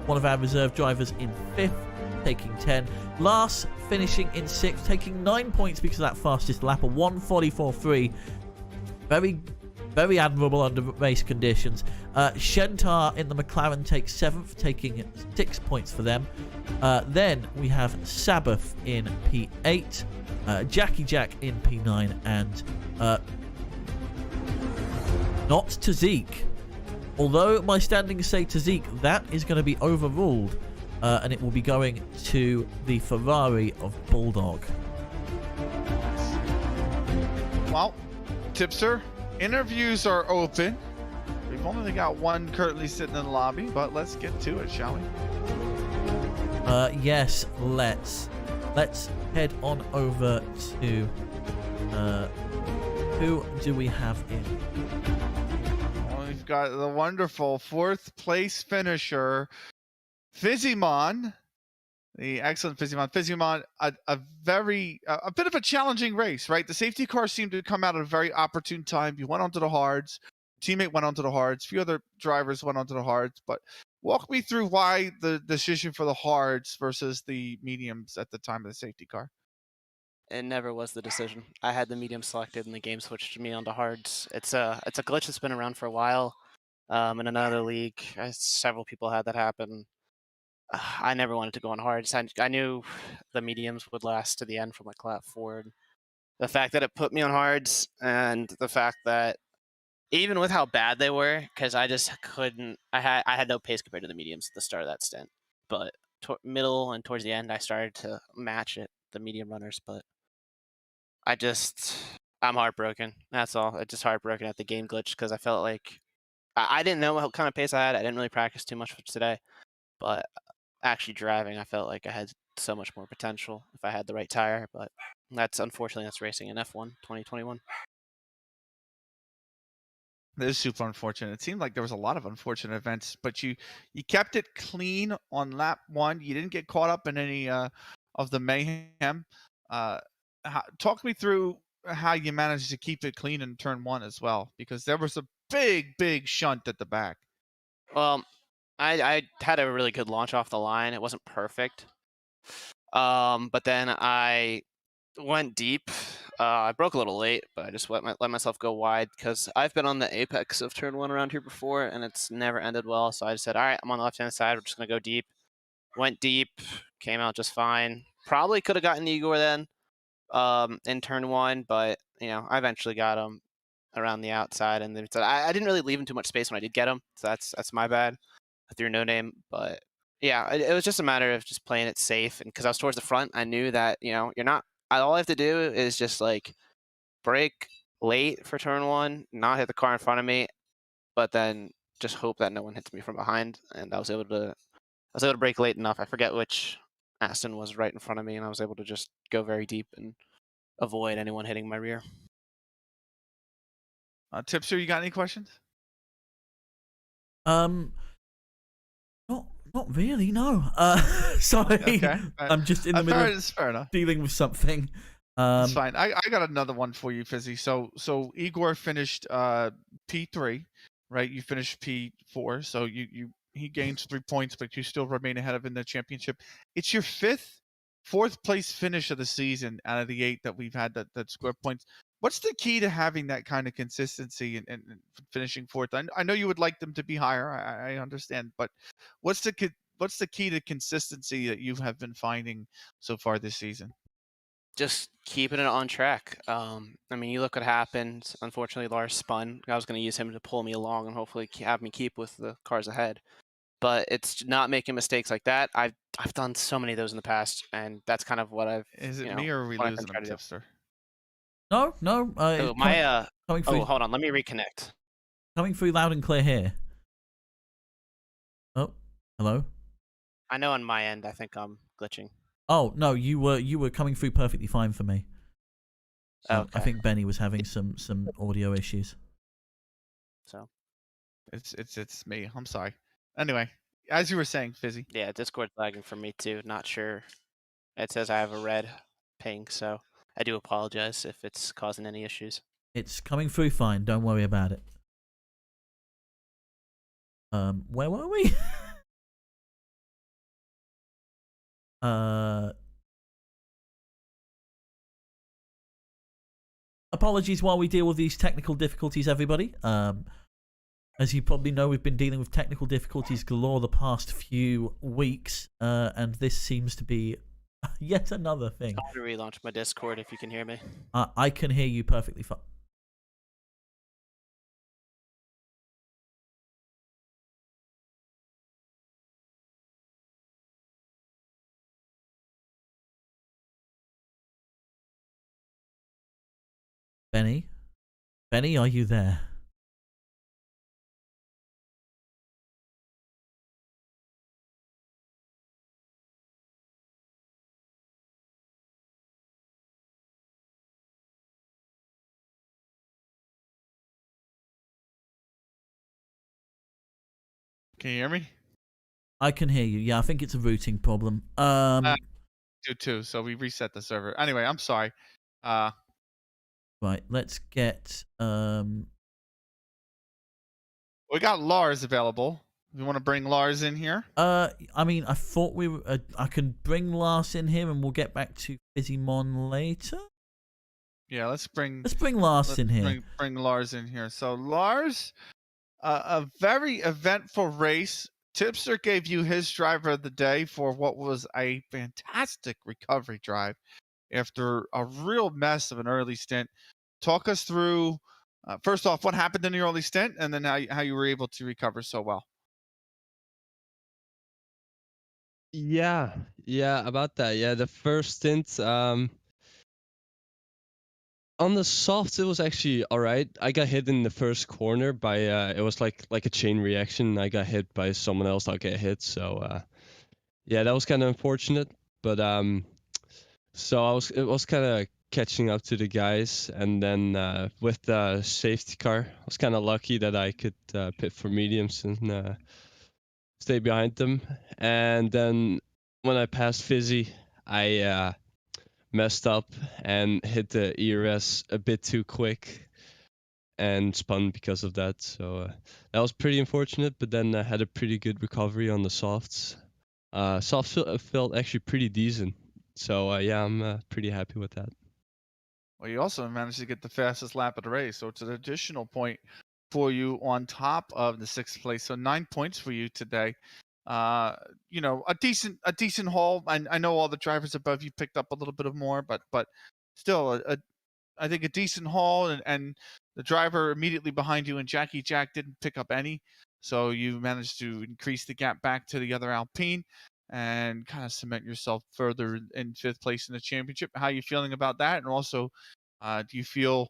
one of our reserve drivers, in fifth, taking 10. Lars finishing in sixth, taking 9 points because of that fastest lap, a 1:44.3. Very admirable under race conditions. Shentar in the McLaren takes 7th, taking 6 points for them. Then we have Sabbath in P8, Jackie Jack in P9, and not Tazik. Although my standings say Tazik, that is going to be overruled, and it will be going to the Ferrari of Bulldog. Well, Tipster, interviews are open. We've only got one currently sitting in the lobby, but let's get to it, shall we? Yes, let's head on over to who do we have in? Well, we've got the wonderful 4th place finisher, Fizzymon. The excellent Fizzymon. Fizzymon, a bit of a challenging race, right? The safety car seemed to come out at a very opportune time. You went onto the hards. Teammate went onto the hards. A few other drivers went onto the hards. But walk me through why the decision for the hards versus the mediums at the time of the safety car. It never was the decision. I had the medium selected, and the game switched me onto hards. It's a glitch that's been around for a while. In another league, several people had that happen. I never wanted to go on hards. I knew the mediums would last to the end from like lap 4. The fact that it put me on hards, and the fact that even with how bad they were, because I just couldn't. I had no pace compared to the mediums at the start of that stint. But middle and towards the end, I started to match the medium runners. But I'm heartbroken. That's all. It's just heartbroken at the game glitch, because I felt like I didn't know what kind of pace I had. I didn't really practice too much for today, but actually driving, I felt like I had so much more potential if I had the right tire. But unfortunately that's racing in F1 2021. This is super unfortunate. It seemed like there was a lot of unfortunate events, but you kept it clean on lap 1. You didn't get caught up in any of the mayhem. Talk me through how you managed to keep it clean in turn 1 as well, because there was a big shunt at the back. Well, I had a really good launch off the line. It wasn't perfect, but then I went deep. I broke a little late, but I just let myself go wide, because I've been on the apex of turn 1 around here before, and it's never ended well. So I just said, all right, I'm on the left-hand side. We're just going to go deep. Went deep, came out just fine. Probably could have gotten Igor then in turn 1, but I eventually got him around the outside, and then I didn't really leave him too much space when I did get him, so that's my bad. through no name. But yeah, it was just a matter of just playing it safe, and because I was towards the front, I knew that you're not. All I have to do is just like brake late for turn one, not hit the car in front of me, but then just hope that no one hits me from behind. And I was able to brake late enough. I forget which Aston was right in front of me, and I was able to just go very deep and avoid anyone hitting my rear. Tipster, you got any questions? Not really, no. Sorry. Okay. I'm just in the middle of fair enough. dealing with something. That's fine. I got another one for you, Fizzy. So Igor finished P3, right? You finished P4, so he gains 3 points, but you still remain ahead of him in the championship. It's your fourth place finish of the season out of the 8 that we've had that score points. What's the key to having that kind of consistency and finishing fourth? I know you would like them to be higher. I understand, but what's the key to consistency that you have been finding so far this season? Just keeping it on track. I mean, you look what happened. Unfortunately, Lars spun. I was going to use him to pull me along and hopefully have me keep with the cars ahead. But it's not making mistakes like that. I've done so many of those in the past, and that's kind of what I've. Is it me or are we losing them, Tipster? No. Coming through. Oh, hold on. Let me reconnect. Coming through loud and clear here. Oh, hello. I know on my end. I think I'm glitching. Oh no, you were coming through perfectly fine for me. So okay. I think Benny was having some audio issues. So it's me. I'm sorry. Anyway, as you were saying, Fizzy. Yeah, Discord's lagging for me too. Not sure. It says I have a red ping, so I do apologize if it's causing any issues. It's coming through fine. Don't worry about it. Where were we? Apologies while we deal with these technical difficulties, everybody. As you probably know, we've been dealing with technical difficulties galore the past few weeks, and this seems to be yet another thing. I'm going to relaunch my Discord if you can hear me. I can hear you perfectly fine. Benny? Benny, are you there? Can you hear me? I can hear you. Yeah, I think it's a routing problem. Do too. So we reset the server. Anyway, I'm sorry. Right, let's get We got Lars available. You want to bring Lars in here? I mean, I thought we were. I can bring Lars in here, and we'll get back to Fizzymon later. Yeah, let's bring Lars in here. Bring Lars in here. So Lars, a very eventful race. Tipster gave you his driver of the day for what was a fantastic recovery drive after a real mess of an early stint. Talk us through, first off, what happened in the early stint, and then how you were able to recover so well. Yeah, about that. Yeah, the first stint, on the softs, it was actually all right. I got hit in the first corner by, it was like a chain reaction. I got hit by someone else that got hit. So, yeah, that was kind of unfortunate. But, so it was kind of catching up to the guys. And then, with the safety car, I was kind of lucky that I could, pit for mediums and, stay behind them. And then when I passed Fizzy, I messed up and hit the ERS a bit too quick and spun because of that. So that was pretty unfortunate, but then I had a pretty good recovery on the softs. Softs felt actually pretty decent. So yeah, I'm pretty happy with that. Well, you also managed to get the fastest lap of the race, so it's an additional point for you on top of the 6th place. So 9 points for you today. You know, a decent haul. I know all the drivers above you picked up a little bit of more, but still, I think a decent haul. And the driver immediately behind you and Jackie Jack didn't pick up any. So you managed to increase the gap back to the other Alpine and kind of cement yourself further in 5th place in the championship. How are you feeling about that? And also, do you feel,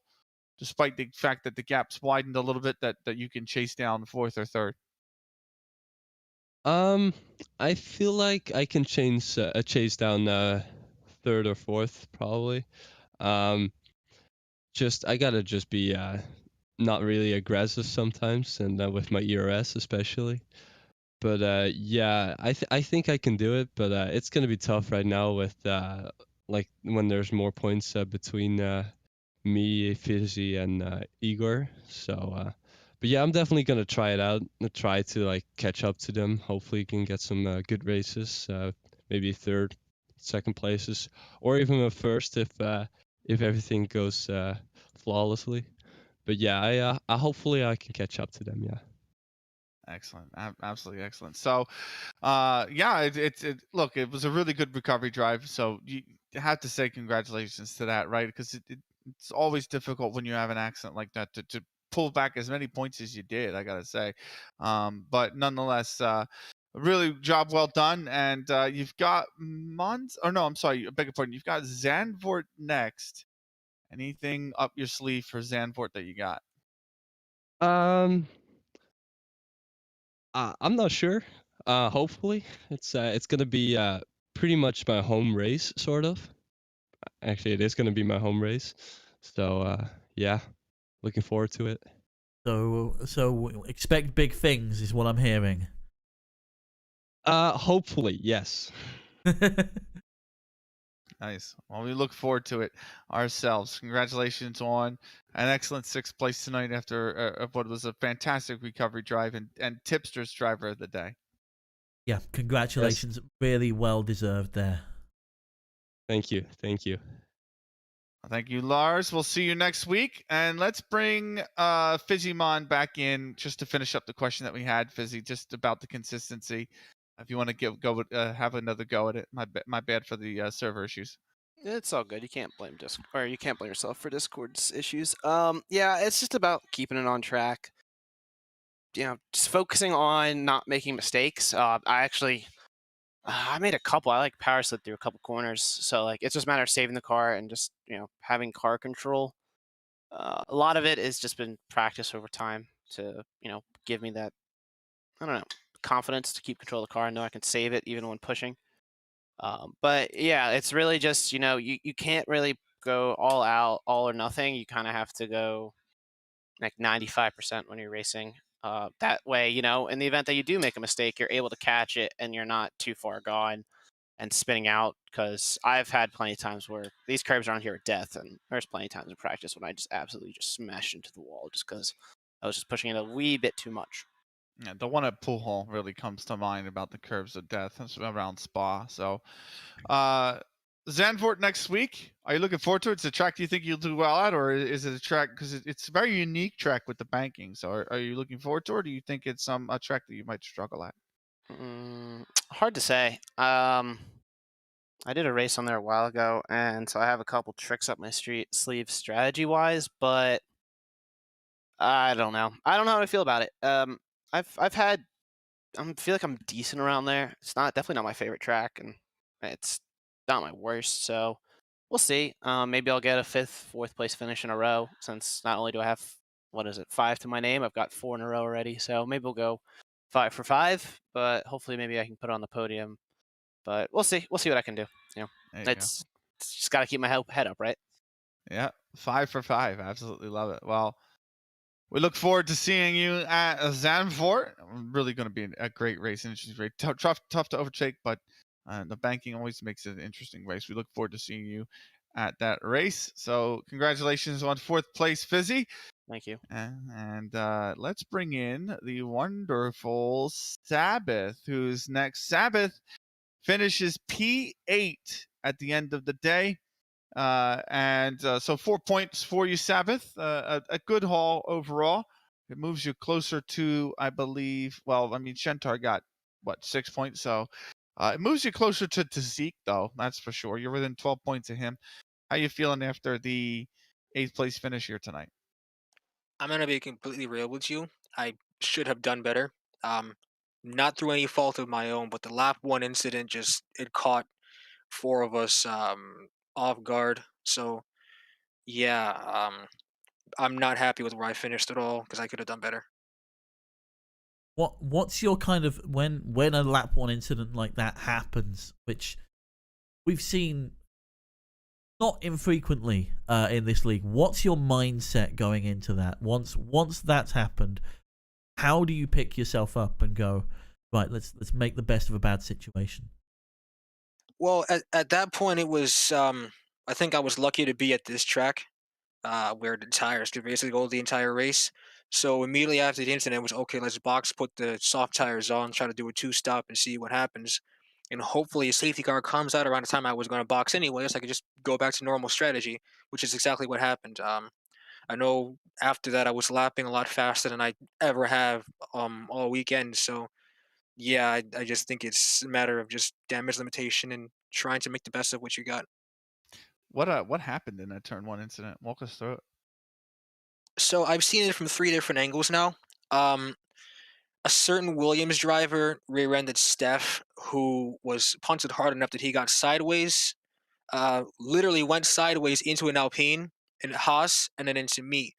despite the fact that the gap's widened a little bit, that you can chase down 4th or 3rd? I feel like I can chase down 3rd or 4th probably. I gotta just be not really aggressive sometimes, and with my ERS especially. But yeah, I think I can do it, but it's gonna be tough right now with like when there's more points between me, Fizzy, and Igor. So, but yeah, I'm definitely gonna try it out. Try to like catch up to them. Hopefully, can get some good races. Maybe 3rd, 2nd places, or even a 1st if everything goes flawlessly. But yeah, I hopefully I can catch up to them. Yeah. Excellent. Absolutely excellent. So, yeah, look, it was a really good recovery drive. So you have to say congratulations to that, right? Because it's always difficult when you have an accident like that to pull back as many points as you did, I gotta say. But nonetheless, really job well done. And you've got I'm sorry, I beg your pardon. You've got Zandvoort next. Anything up your sleeve for Zandvoort that you got? Um, I'm not sure. Hopefully, it's gonna be pretty much my home race, sort of. Actually, it is gonna be my home race. So yeah, looking forward to it. So expect big things, is what I'm hearing. Hopefully, yes. Nice. Well, we look forward to it ourselves. Congratulations on an excellent 6th place tonight after what was a fantastic recovery drive and Tipster's driver of the day. Yeah, congratulations. Yes. Really well deserved there. Thank you. Thank you. Thank you, Lars. We'll see you next week. And let's bring Fizzymon back in just to finish up the question that we had, Fizzy, just about the consistency. If you want to have another go at it, my bad for the server issues. It's all good. You can't blame you can't blame yourself for Discord's issues. Yeah, it's just about keeping it on track. Just focusing on not making mistakes. I made a couple. I like power slid through a couple corners, so like it's just a matter of saving the car and just having car control. A lot of it has just been practice over time to give me that, I don't know, confidence to keep control of the car and know I can save it even when pushing. But yeah, it's really just you can't really go all out, all or nothing. You kind of have to go like 95% when you're racing. That way, in the event that you do make a mistake, you're able to catch it and you're not too far gone and spinning out. Because I've had plenty of times where these curbs around here are death, and there's plenty of times in practice when I just absolutely just smashed into the wall just because I was just pushing it a wee bit too much. Yeah, the one at Pool Hall really comes to mind about the curves of death. That's around Spa. So, Zandvoort next week. Are you looking forward to it? It's a track you think you'll do well at, or is it a track because it's a very unique track with the banking? So, are you looking forward to it, or do you think it's a track that you might struggle at? Hard to say. I did a race on there a while ago, and so I have a couple tricks up my sleeve strategy-wise, but I don't know. I don't know how I feel about it. I feel like I'm decent around there. It's definitely not my favorite track, and it's not my worst. So we'll see. Maybe I'll get a 5th, 4th place finish in a row. Since not only do I have 5 to my name, I've got 4 in a row already. So maybe we'll go 5 for 5. But hopefully, maybe I can put it on the podium. But we'll see. We'll see what I can do. It's just got to keep my head up, right? Yeah, 5 for 5. Absolutely love it. Well, we look forward to seeing you at Zandvoort. Really going to be a great race. Interesting race. Tough to overtake, but the banking always makes it an interesting race. We look forward to seeing you at that race. So congratulations on 4th place, Fizzy. Thank you. And let's bring in the wonderful Sabbath, who's next. Sabbath finishes P8 at the end of the day. So 4 points for you, Sabbath. A good haul overall. It moves you closer to, I believe, Shentar got, 6 points? So it moves you closer to Zeke, though, that's for sure. You're within 12 points of him. How you feeling after the 8th place finish here tonight? I'm going to be completely real with you. I should have done better. Not through any fault of my own, but the lap 1 incident it caught 4 of us off guard. So yeah, I'm not happy with where I finished at all because I could have done better. What's your kind of when a lap 1 incident like that happens, which we've seen not infrequently in this league? What's your mindset going into that? Once that's happened, how do you pick yourself up and go, right, let's make the best of a bad situation? Well, at that point, it was I think I was lucky to be at this track where the tires could basically go the entire race. So immediately after the incident, it was okay. Let's box, put the soft tires on, try to do a 2-stop and see what happens. And hopefully a safety car comes out around the time I was going to box anyway, so I could just go back to normal strategy, which is exactly what happened. I know after that I was lapping a lot faster than I ever have all weekend. So yeah, I just think it's a matter of just damage limitation and trying to make the best of what you got. What happened in that turn 1 incident? Walk us through it. So I've seen it from 3 different angles now. A certain Williams driver rear-ended Steph, who was punted hard enough that he got sideways, literally went sideways into an Alpine, and Haas, and then into me.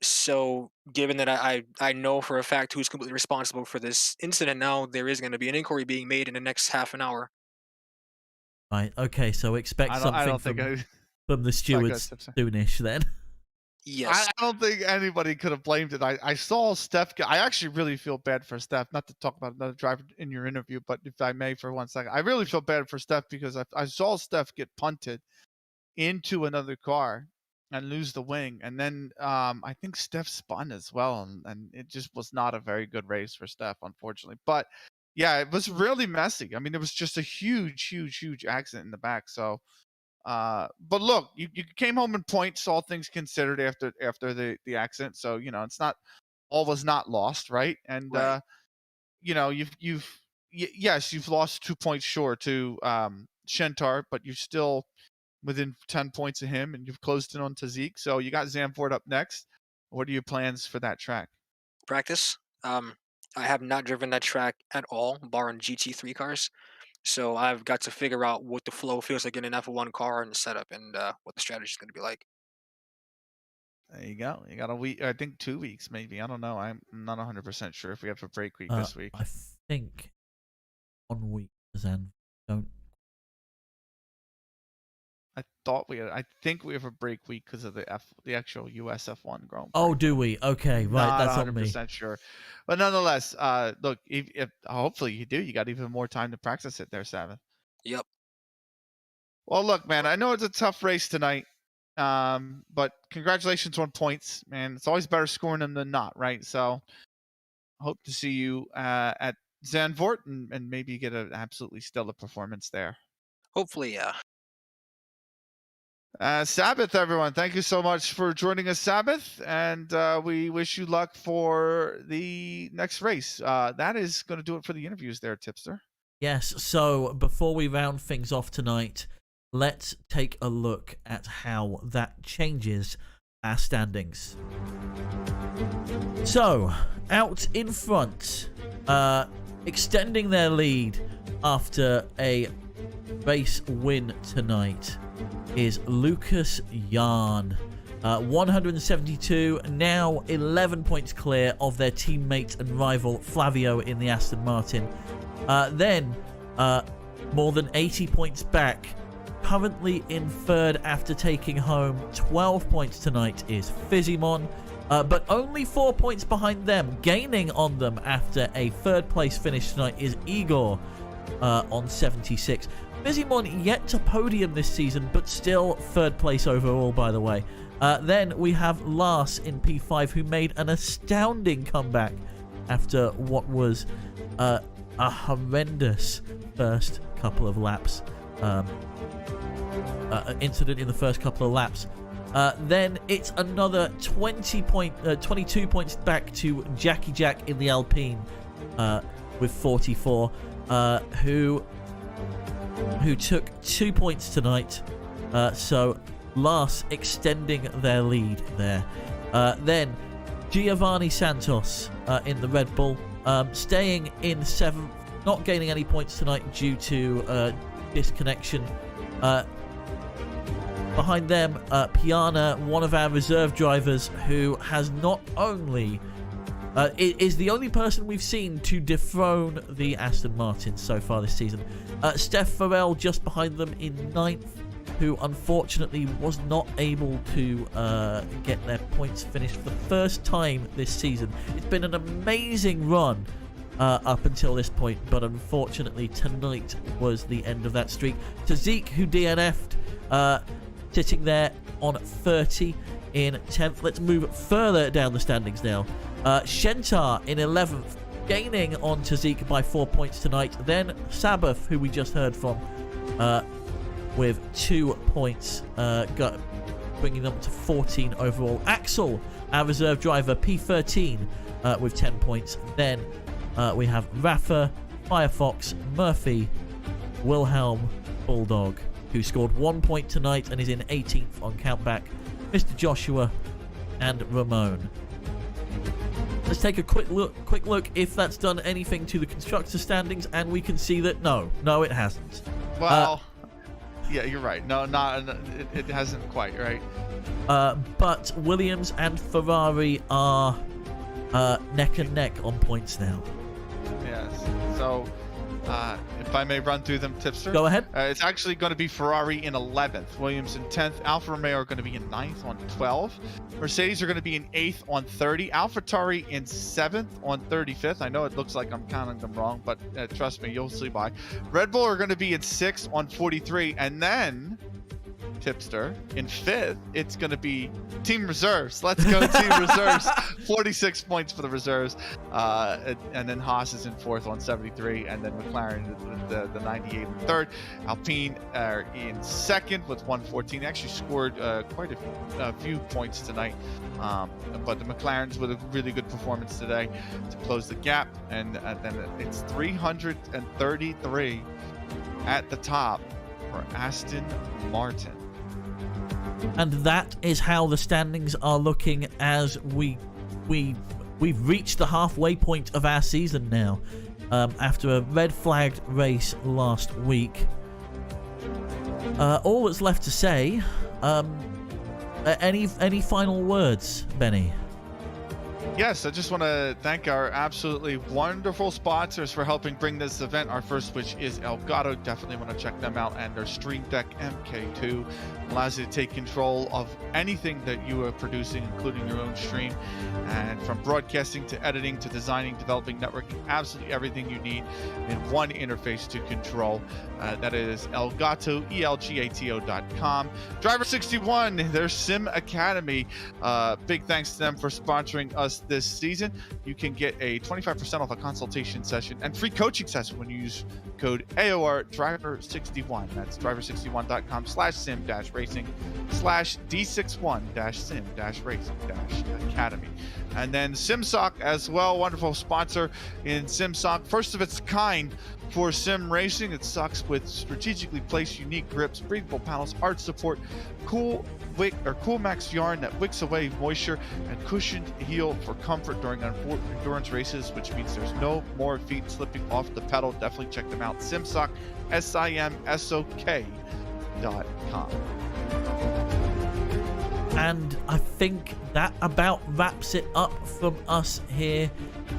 So given that I know for a fact who's completely responsible for this incident now, there is going to be an inquiry being made in the next half an hour. Right, okay, so expect something from the stewards soonish then. Yes. I don't think anybody could have blamed it. I saw Steph. I actually really feel bad for Steph. Not to talk about another driver in your interview, but if I may for 1 second, I really feel bad for Steph because I saw Steph get punted into another car and lose the wing, and then I think Steph spun as well, and it just was not a very good race for Steph, unfortunately. But yeah, it was really messy. I mean, it was just a huge accident in the back. So. But look, you came home in points, all things considered, after the accident. So it's not all was not lost, right? And Right. you've lost 2 points short to Shentar, but you're still within 10 points of him, and you've closed in on Tazik. So you got Zandvoort up next. What are your plans for that track? Practice. I have not driven that track at all, barring GT3 cars. So I've got to figure out what the flow feels like in an F1 car and the setup and what the strategy is going to be like. There you go. You got a week, I think 2 weeks maybe. I don't know. I'm not 100% sure if we have a break week this week. I think 1 week, Zan. Don't. I think we have a break week because of the actual US F1 Grand Prix. Oh, do we? Okay, right. Not that's on me. 100% sure, but nonetheless, look, if hopefully you do, you got even more time to practice it there, Savin. Yep. Well, look, man, I know it's a tough race tonight, but congratulations on points, man. It's always better scoring them than not, right? So, hope to see you at Zandvoort and maybe get an absolutely stellar performance there. Hopefully, yeah. Sabbath, everyone. Thank you so much for joining us, Sabbath, and we wish you luck for the next race. That is going to do it for the interviews there, Tipster. Yes, so before we round things off tonight, let's take a look at how that changes our standings. So, out in front, extending their lead after a race win tonight, is Lucas Yarn. 172, now 11 points clear of their teammate and rival Flavio in the Aston Martin. Then, more than 80 points back, currently in third after taking home 12 points tonight, is Fizzymon. But only 4 points behind them, gaining on them after a third place finish tonight, is Igor on 76. Fizzymon yet to podium this season, but still third place overall, by the way. Then we have Lars in P5, who made an astounding comeback after what was a horrendous first couple of laps. Incident in the first couple of laps. Then it's another 22 points back to Jackie Jack in the Alpine with 44, who took 2 points tonight. So Lars extending their lead there. Then Giovanni Santos in the Red Bull, staying in 7th, not gaining any points tonight due to disconnection. Behind them, Piana, one of our reserve drivers, who has not only is the only person we've seen to dethrone the Aston Martin so far this season. Steph Farrell just behind them in 9th, who unfortunately was not able to get their points finished for the first time this season. It's been an amazing run up until this point, but unfortunately tonight was the end of that streak. Tazik, who DNF'd, sitting there on 30 in 10th. Let's move further down the standings now. Shentar in 11th, gaining on Tazik by 4 points tonight. Then Sabbath, who we just heard from, with 2 points, bringing them to 14 overall. Axel, our reserve driver, P13 with 10 points. Then we have Rafa, Firefox, Murphy, Wilhelm, Bulldog, who scored 1 point tonight and is in 18th on countback, Mr. Joshua, and Ramon. Let's take a quick look if that's done anything to the constructor standings, and we can see that no, it hasn't. Well, yeah, you're right. No, it hasn't quite, right? But Williams and Ferrari are neck and neck on points now. Yes. So, if I may run through them, Tipster. Go ahead. It's actually going to be Ferrari in 11th, Williams in 10th, Alfa Romeo are going to be in 9th on 12. Mercedes are going to be in 8th on 30. AlphaTauri in 7th on 35th. I know it looks like I'm counting them wrong, but trust me, you'll see why. Red Bull are going to be in 6th on 43. And then, Tipster, in 5th, it's going to be Team Reserves. Let's go Team Reserves. 46 points for the reserves. And then Haas is in 4th on 73. And then McLaren, the 98 in 3rd. Alpine are in 2nd with 114. Actually scored quite a few points tonight. But the McLarens with a really good performance today to close the gap. And then it's 333 at the top for Aston Martin. And that is how the standings are looking as we've reached the halfway point of our season now, after a red flagged race last week. All that's left to say, any final words, Benny? Yes, I just want to thank our absolutely wonderful sponsors for helping bring this event. Our first, which is Elgato. Definitely want to check them out. And their Stream Deck MK2 allows you to take control of anything that you are producing, including your own stream. And from broadcasting to editing to designing, developing, networking, absolutely everything you need in one interface to control. That is Elgato, ELGATO.com. Driver61, their Sim Academy. Big thanks to them for sponsoring us this season. You can get a 25% off a consultation session and free coaching session when you use code AOR Driver61. That's driver61.com/sim-racing/D61-sim-racing-academy. And then SIMSOK as well, wonderful sponsor in SIMSOK, first of its kind for sim racing. It sucks with strategically placed unique grips, breathable panels, hard support, cool max yarn that wicks away moisture, and cushioned heel for comfort during endurance races, which means there's no more feet slipping off the pedal. Definitely check them out. SIMSOK, SIMSOK.com. And I think that about wraps it up from us here.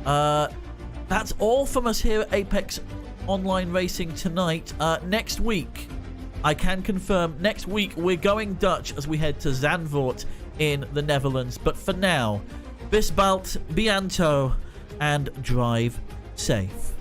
That's all from us here at Apex Online Racing tonight. Next week, I can confirm, next week we're going Dutch as we head to Zandvoort in the Netherlands. But for now, bis bald, bientôt, and drive safe.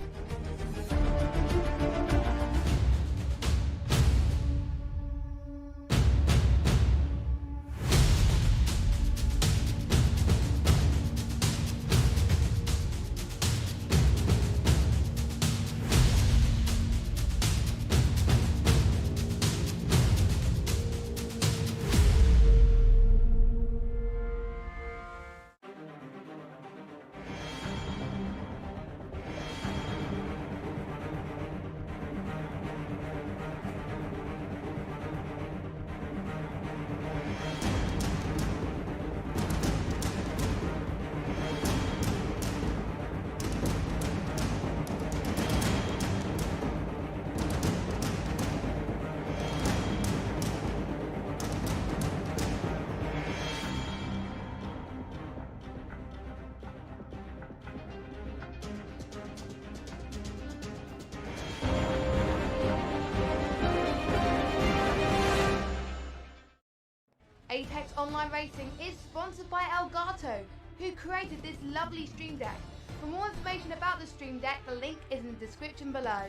Next Online Racing is sponsored by Elgato, who created this lovely Stream Deck. For more information about the Stream Deck, the link is in the description below.